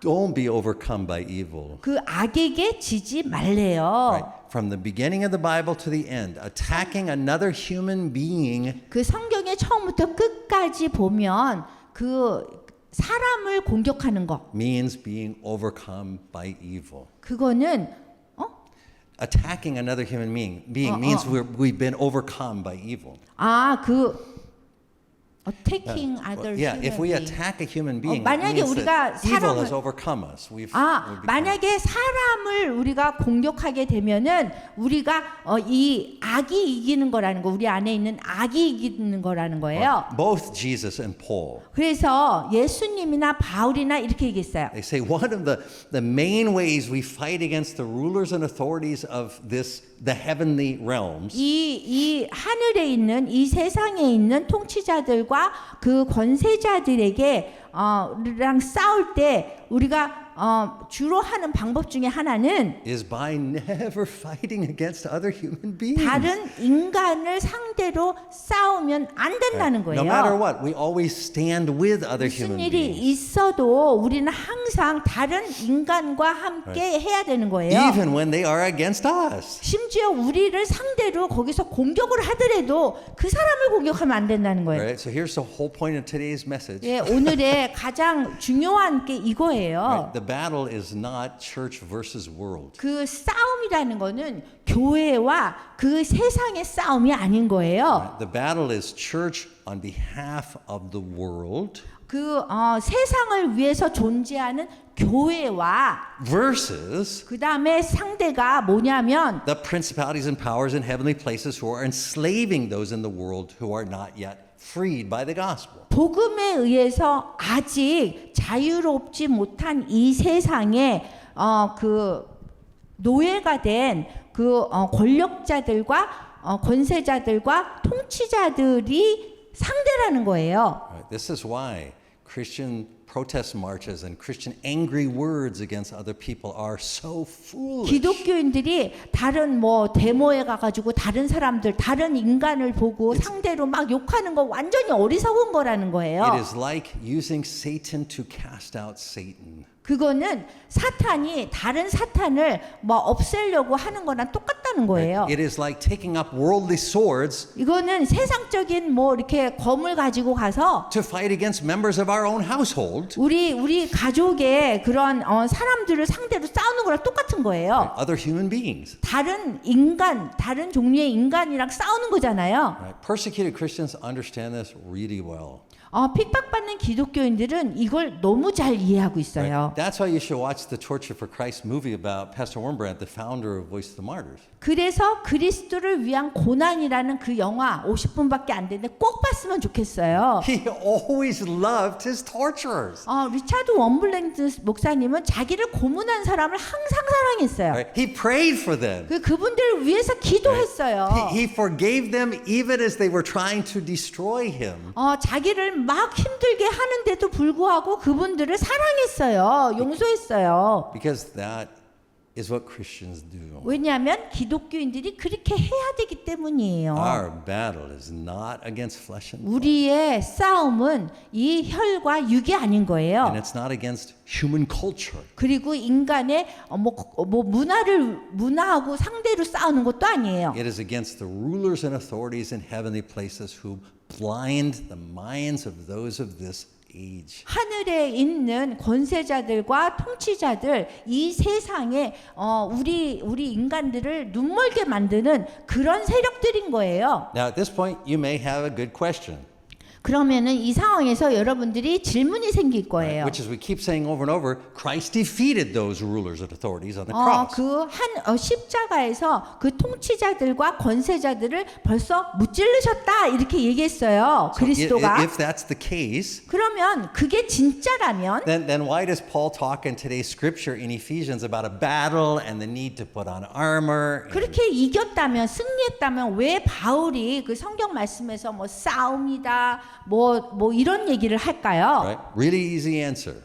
don't be overcome by evil. 그 악에게 지지 말래요. Right? From the beginning of the Bible to the end, attacking another human being 그 성경의 처음부터 끝까지 보면 그 사람을 공격하는 거, means being overcome by evil. 그거는 Attacking another human being means we've been overcome by evil. attacking other Yeah, if we human being. attack a human being, it 만약에 means 우리가 that evil 사람을 has overcome us. We've become. 만약에 사람을 우리가 공격하게 되면은 우리가 이 악이 이기는 거라는 거, 우리 안에 있는 악이 이기는 거라는 거예요. Both Jesus and Paul, 그래서 예수님이나 바울이나 이렇게 얘기했어요. they say one of the main ways we fight against the rulers and authorities of the heavenly realms 이 하늘에 있는 이 세상에 있는 통치자들과 그 권세자들에게 랑 싸울 때 우리가 주로 하는 방법 중에 하나는 is by never fighting against other human beings. 다른 인간을 상대로 싸우면 안 된다는 No matter 거예요. what, we always stand with other 무슨 human 일이 beings. 있어도 우리는 항상 다른 인간과 함께 해야 되는 거예요. Even when they are against us. 심지어 우리를 상대로 거기서 공격을 하더라도 그 사람을 공격하면 안 된다는 거예요. Right? So here's the whole point of today's message. 예, 오늘의 가장 중요한 게 이거예요. Right? The battle is not church versus world. 그 싸움이라는 거는 교회와 그 세상의 싸움이 아닌 거예요. The battle is church on behalf of the world 그 세상을 위해서 존재하는 교회와 versus 그 다음에 상대가 뭐냐면 the principalities and powers in heavenly places who are enslaving those in the world who are not yet freed by the gospel. 복음에 의해서 아직 자유롭지 못한 이 세상에 그 노예가 된 그 권력자들과 권세자들과 통치자들이 상대라는 거예요. Right? This is why Christian protest marches and Christian angry words against other people are so foolish. 기독교인들이 다른 뭐 데모에 가가지고 다른 사람들, 다른 인간을 보고 상대로 막 욕하는 거 완전히 어리석은 거라는 거예요. It is like using Satan to cast out Satan. 그거는 사탄이 다른 사탄을 뭐 없애려고 하는 거랑 똑같다는 거예요. It is like taking up worldly swords 이거는 세상적인 뭐 이렇게 검을 가지고 가서 to fight against members of our own household, 우리 가족의 그런 사람들을 상대로 싸우는 거랑 똑같은 거예요. other human beings. 다른 인간, 다른 종류의 인간이랑 싸우는 거잖아요. Right? Persecuted Christians understand this really well. 핍박받는 기독교인들은 이걸 너무 잘 이해하고 있어요. That's why you should watch the Torture for Christ movie about Pastor Wurmbrand, the founder of Voice of the Martyrs. 그래서 그리스도를 위한 고난이라는 그 영화 50분밖에 안 되는데 꼭 봤으면 좋겠어요. He always loved his torturers. 리차드 원블랭드 목사님은 자기를 고문한 사람을 항상 사랑했어요. Right? He prayed for them. 그분들을 위해서 기도했어요. He forgave them even as they were trying to destroy him. 자기를 막 힘들게 하는데도 불구하고 그분들을 사랑했어요. 용서했어요. Because that is what Christians do. 왜냐하면 기독교인들이 그렇게 해야 되기 때문이에요. Our battle is not against flesh and blood. 우리의 싸움은 이 혈과 육이 아닌 거예요. And it's not against human culture. 그리고 인간의 문화하고 상대로 싸우는 것도 아니에요. It is against the rulers and authorities in heavenly places who blind the minds of those of this age. 하늘에 있는 권세자들과 통치자들, 이 세상에 우리 인간들을 눈멀게 만드는 그런 세력들인 거예요. Now at this point you may have a good question. 그러면은 이 상황에서 여러분들이 질문이 생길 거예요. Which is we keep saying over and over, Christ defeated those rulers and authorities on the cross. 십자가에서 그 통치자들과 권세자들을 벌써 무찔르셨다 이렇게 얘기했어요. 그리스도가. If that's the case, 그러면 그게 진짜라면 then why does Paul talk in today's scripture in Ephesians about a battle and the need to put on armor? 그렇게 이겼다면 승리했다면 왜 바울이 그 성경 말씀에서 뭐 싸움이다 뭐 이런 얘기를 할까요? Right? Really easy answer.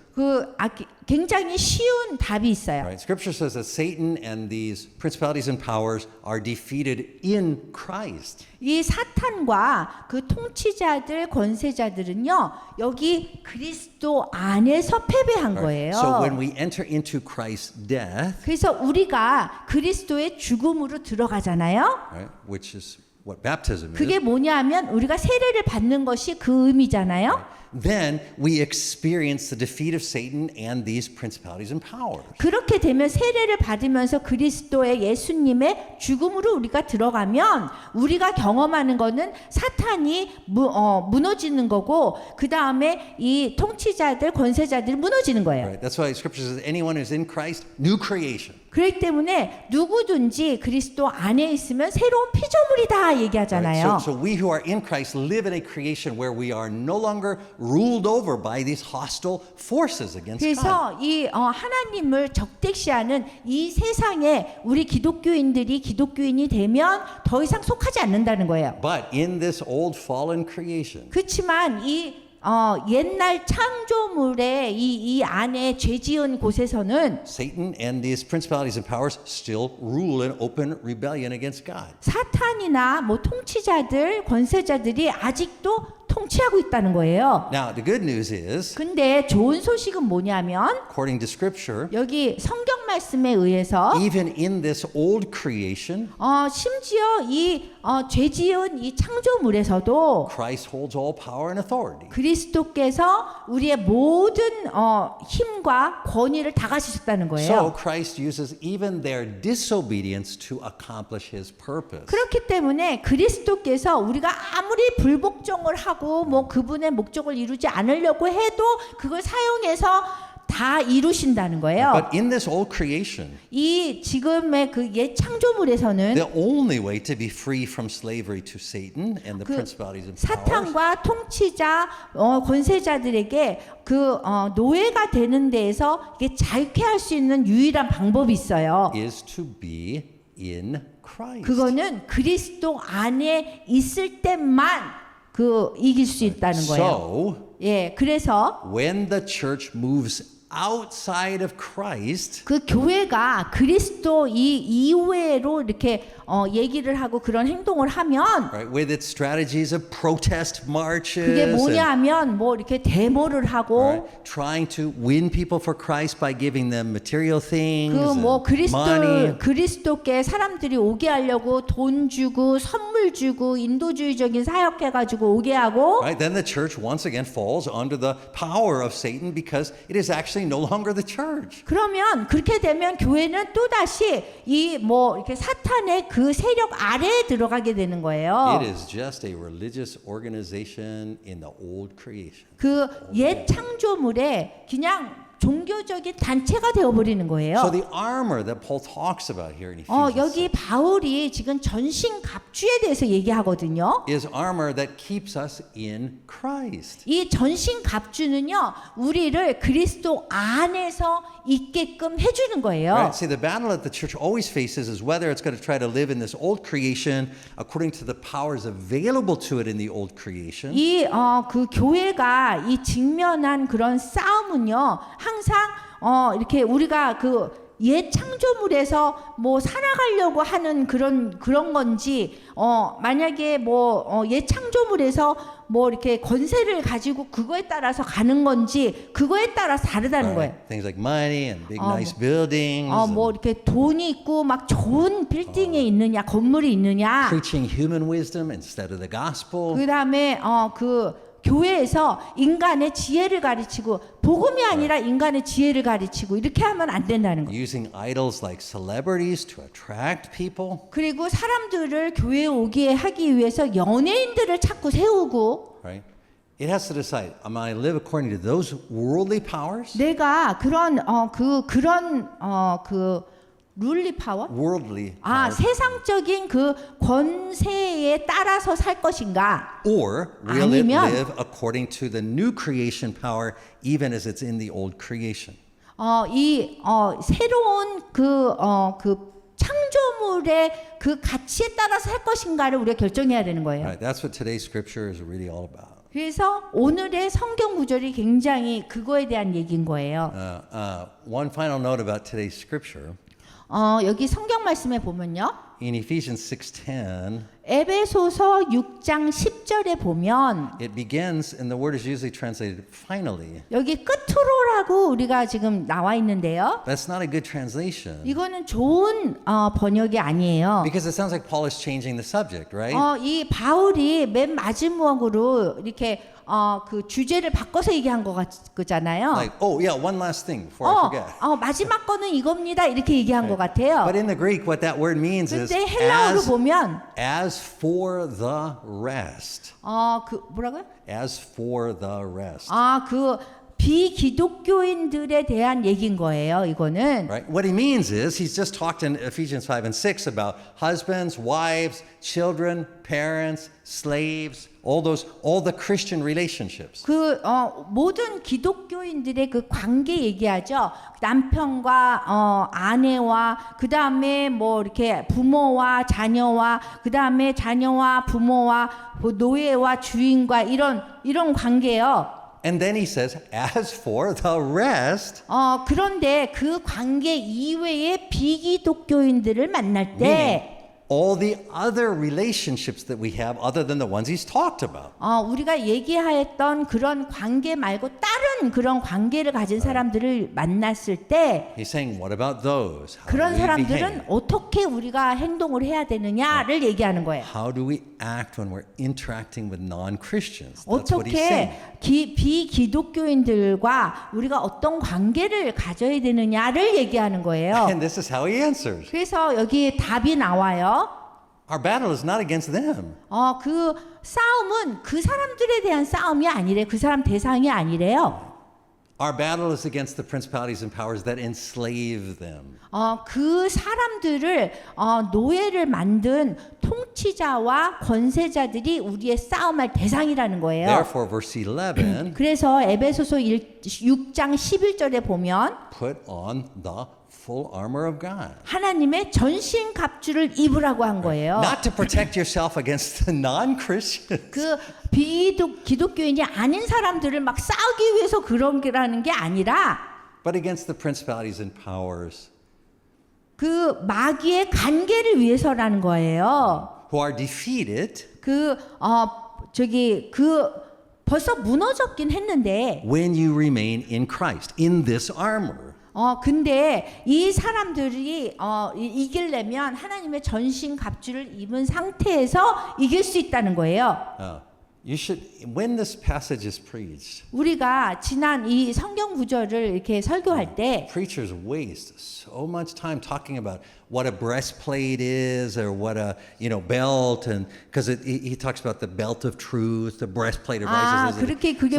굉장히 쉬운 답이 있어요. Right? Scripture says that Satan and these principalities and powers are defeated in Christ. 이 사탄과 그 통치자들, 권세자들은요, 여기 그리스도 안에서 패배한 거예요. So when we enter into Christ's death, 그래서 우리가 그리스도의 죽음으로 들어가잖아요. right, which is what baptism is. 그게 뭐냐면 우리가 세례를 받는 것이 그 의미잖아요. Then we experience the defeat of Satan and these principalities and powers. 그렇게 되면 세례를 받으면서 그리스도의 예수님의 죽음으로 우리가 들어가면 우리가 경험하는 거는 사탄이 무너지는 거고 그 다음에 이 통치자들, 권세자들이 무너지는 거예요. Right? That's why Scripture says anyone who's in Christ, new creation. 그렇기 때문에 누구든지 그리스도 안에 있으면 새로운 피조물이다 얘기하잖아요. Right? So we who are in Christ live in a creation where we are no longer ruled over by these hostile forces against God. 그래서 이 하나님을 적대시하는 이 세상에 우리 기독교인들이 기독교인이 되면 더 이상 속하지 않는다는 거예요. But in this old fallen creation, 그렇지만 이 옛날 창조물의 이 안에 죄 지은 곳에서는 Satan and these principalities and powers still rule in open rebellion against God. 사탄이나 뭐 통치자들, 권세자들이 아직도 통치하고 있다는 거예요. Now, the good news is, 근데 좋은 소식은 뭐냐면 according to Scripture, 여기 성경 말씀에 의해서 even in this old creation, 심지어 이 죄 지은 이 창조물에서도 Christ holds all power and authority. 그리스도께서 우리의 모든 힘과 권위를 다 가지셨다는 So 거예요. Christ uses even their disobedience to accomplish his purpose. 그렇기 때문에 그리스도께서 우리가 아무리 불복종을 하고 뭐 그분의 목적을 이루지 않으려고 해도 그걸 사용해서 다 이루신다는 거예요. But in this old creation, 이 지금의 그 옛 창조물에서는 the only way to be free from slavery to Satan and the 그 principalities and powers 사탄과 통치자, 권세자들에게 그 노예가 되는 데에서 이게 자유케 할 수 있는 유일한 방법이 있어요. is to be in Christ. 그거는 그리스도 안에 있을 때만 그 이길 수 있다는 거예요. So, 예, 그래서 when the church moves outside of Christ, 그 교회가 그리스도 이외로 이렇게 얘기를 하고 그런 행동을 하면 right, with its strategies of protest marches, 그게 뭐냐 and, 하면 뭐 이렇게 데모를 하고 right, trying to win people for Christ by giving them material things, 그 뭐 and money. 그리스도께 사람들이 오게 하려고 돈 주고 선물 주고 인도주의적인 사역해 가지고 오게 하고 Right, then the church once again falls under the power of Satan because it is actually no longer the church. 그러면 그렇게 되면 교회는 또 다시 이 뭐 이렇게 사탄의 그 세력 아래에 들어가게 되는 거예요. It is just a religious organization in the old creation. 그 옛 창조물에 그냥 종교적인 단체가 되어버리는 거예요. So the armor that Paul talks about here in Ephesians 여기 바울이 지금 전신 갑주에 대해서 얘기하거든요. is armor that keeps us in Christ. 이 전신 갑주는요, 우리를 그리스도 안에서 있게끔 해주는 거예요. Right? See, the battle that the church always faces is whether it's going to try to live in this old creation according to the powers available to it in the old creation. 이 그 교회가 이 직면한 그런 싸움은요, 항상 이렇게 우리가 그 옛 창조물에서 뭐 살아가려고 하는 그런 건지 만약에 뭐 옛 창조물에서 뭐 이렇게 권세를 가지고 그거에 따라서 가는 건지 그거에 따라서 다르다는 거예요. Right? Things like money and big nice buildings. 뭐 이렇게 돈이 있고 막 좋은 빌딩에 있느냐, 건물이 있느냐. Preaching human wisdom instead of the gospel. 그다음에 그 교회에서 인간의 지혜를 가르치고 복음이 아니라 인간의 지혜를 가르치고 이렇게 하면 안 된다는 거예요. Using idols like celebrities to attract people. 그리고 사람들을 교회에 오게 하기 위해서 연예인들을 자꾸 세우고 Right? It has to decide, am I live according to those worldly powers? 내가 그런 룰리 파워? Worldly 아, powers. 세상적인 그 권세에 따라서 살 것인가? Or will it 아니면 live according to the new creation power even as it's in the old creation? 새로운 그 창조물의 그 가치에 따라서 할 것인가를 우리가 결정해야 되는 거예요. Right, that's what today's scripture is really all about. 그래서 오늘의 성경 구절이 굉장히 그거에 대한 얘기인 거예요. One final note about today's scripture. 여기 성경 말씀에 보면요. In Ephesians 6:10, 에베소서 6장 10절에 보면 it begins, and the word is usually translated finally. 여기 끝으로라고 우리가 지금 나와 있는데요. That's not a good translation 이거는 좋은 번역이 아니에요. because it sounds like Paul is changing the subject, right? 이 바울이 맨 마지막으로 이렇게 그 주제를 바꿔서 얘기한 것 같잖아요. Like, oh yeah, one last thing before I forget. 마지막 거는 이거입니다. 이렇게 얘기한 것 같아요. But in the Greek, what that word means is 근데 헬라어로 보면 as for the rest. 그 뭐라고요? As for the rest. 그 비기독교인들에 대한 얘기인 거예요. 이거는. Right? What he means is he's just talked in Ephesians 5 and 6 about husbands, wives, children, parents, slaves, all the Christian relationships. 모든 기독교인들의 그 관계 얘기하죠. 남편과 아내와 그 다음에 뭐 이렇게 부모와 자녀와 그 다음에 자녀와 부모와 노예와 주인과 이런 관계요. And then he says, as for the rest, 그런데 그 관계 이외의 비기독교인들을 만날 때 meaning all the other relationships that we have other than the ones he's talked about. 우리가 얘기하였던 그런 관계 말고 다른 그런 관계를 가진 사람들을 만났을 때 He's saying, what about those? How 그런 do we 사람들은 behave? 어떻게 우리가 행동을 해야 되느냐를 얘기하는 거예요. How do we act when we're interacting with non-Christians? That's what he's saying. 어떻게 비기독교인들과 우리가 어떤 관계를 가져야 되느냐를 얘기하는 거예요. And this is how he answers. 그래서 여기 답이 나와요. Our battle is not against them. 그 싸움은 그 사람들에 대한 싸움이 아니래. 그 사람 대상이 아니래요. Our battle is against the principalities and powers that enslave them. 그 사람들을 노예를 만든 통치자와 권세자들이 우리의 싸움할 대상이라는 거예요. Therefore, verse 11, 그래서 에베소서 6장 11절에 보면 put on the full armor of God. 하나님의 전신 갑주를 입으라고 한 거예요. Not to protect yourself against the non-Christians. 그 기독교인이 아닌 사람들을 막 싸우기 위해서 그런 게라는 게 아니라 But against the principalities and powers 그 마귀의 관계를 위해서라는 거예요. who are defeated 벌써 무너졌긴 했는데 when you remain in Christ, in this armor. 근데 이 사람들이 이기려면 하나님의 전신 갑주를 입은 상태에서 이길 수 있다는 거예요. You should, when this passage is preached, 우리가 지난 이 성경 구절을 이렇게 설교할 때 preachers waste so much time talking about what a breastplate is or what a belt, and because he talks about the belt of truth, the breastplate of righteousness. 그렇게 그게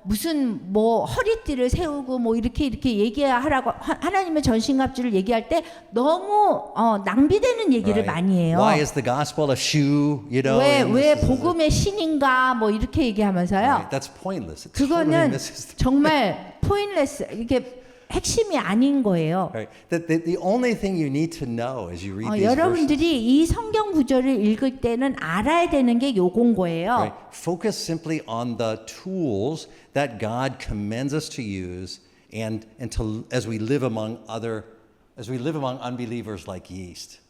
무슨 허리띠를 세우고 이렇게 얘기하라고 하나님의 전신갑주를 얘기할 때 너무 낭비되는 얘기를 많이 해요. Why is the gospel a shoe? 왜 복음의 신인가 이렇게 얘기하면서요. Right, that's pointless. It totally 그거는 misses the 정말 포인트레스 이게 핵심이 아닌 거예요. Right. The only thing you need to know as you read these verses, 여러분들이 이 성경 구절을 읽을 때는 알아야 되는 게 요건 거예요. right, focus simply on the tools that God commends us to use, and as we live among unbelievers like yeast.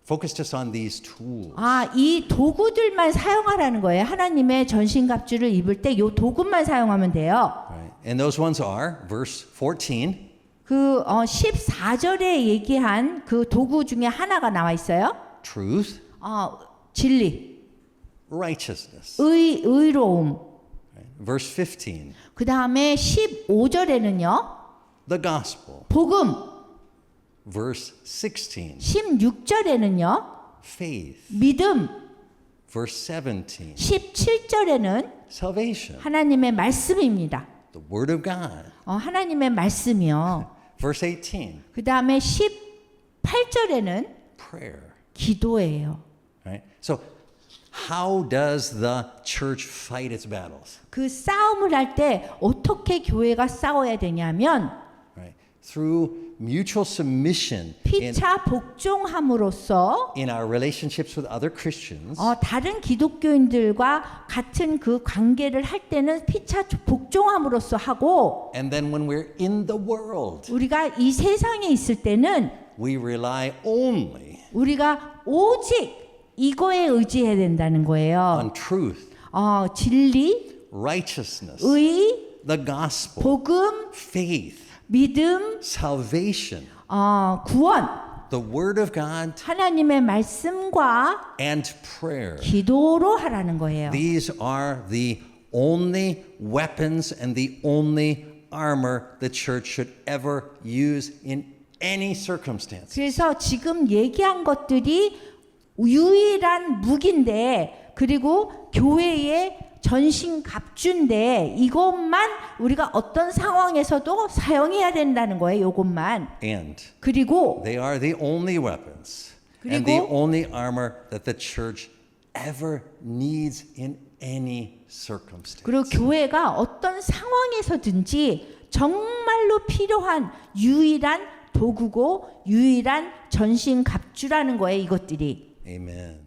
Focus just on these tools. 이 도구들만 사용하라는 거예요. 하나님의 전신갑주를 입을 때 요 도구만 사용하면 돼요. Right. And those ones are verse 14. 14절에 얘기한 그 도구 중에 하나가 나와 있어요. Truth, 진리, righteousness. 의로움. Right. Verse 15. 그 다음에 15절에는요. The gospel. 복음. Verse 16. 16절에는요. Faith. 믿음. Verse 17. 17절에는 Salvation. 하나님의 말씀입니다. The word of God. 하나님의 말씀이요. Verse 18. 그 다음에 18절에는 Prayer. 기도예요. Right? So how does the church fight its battles? 그 싸움을 할 때 어떻게 교회가 싸워야 되냐면 Right? Through mutual submission 피차 복종함으로써 in our relationships with other Christians. 다른 기독교인들과 같은 그 관계를 할 때는 피차 복종함으로써 하고 And then when we're in the world, 우리가 이 세상에 있을 때는 we rely only 우리가 오직 이거에 의지해야 된다는 거예요. on truth, 진리, righteousness, 의, the gospel, 복음, faith, 믿음, salvation, 구원, the word of God, 하나님의 말씀과 and prayer. 기도로 하라는 거예요. These are the only weapons and the only armor the church should ever use in any circumstance. 그래서 지금 얘기한 것들이 유일한 무기인데 그리고 교회의 전신갑주인데 이것만 우리가 어떤 상황에서도 사용해야 된다는 거예요. 이것만. And 그리고 they are the only weapons and the 그리고 only armor that the church ever needs in any circumstance. 그리고 교회가 어떤 상황에서든지 정말로 필요한 유일한 도구고 유일한 전신갑주라는 거예요. 이것들이. Amen.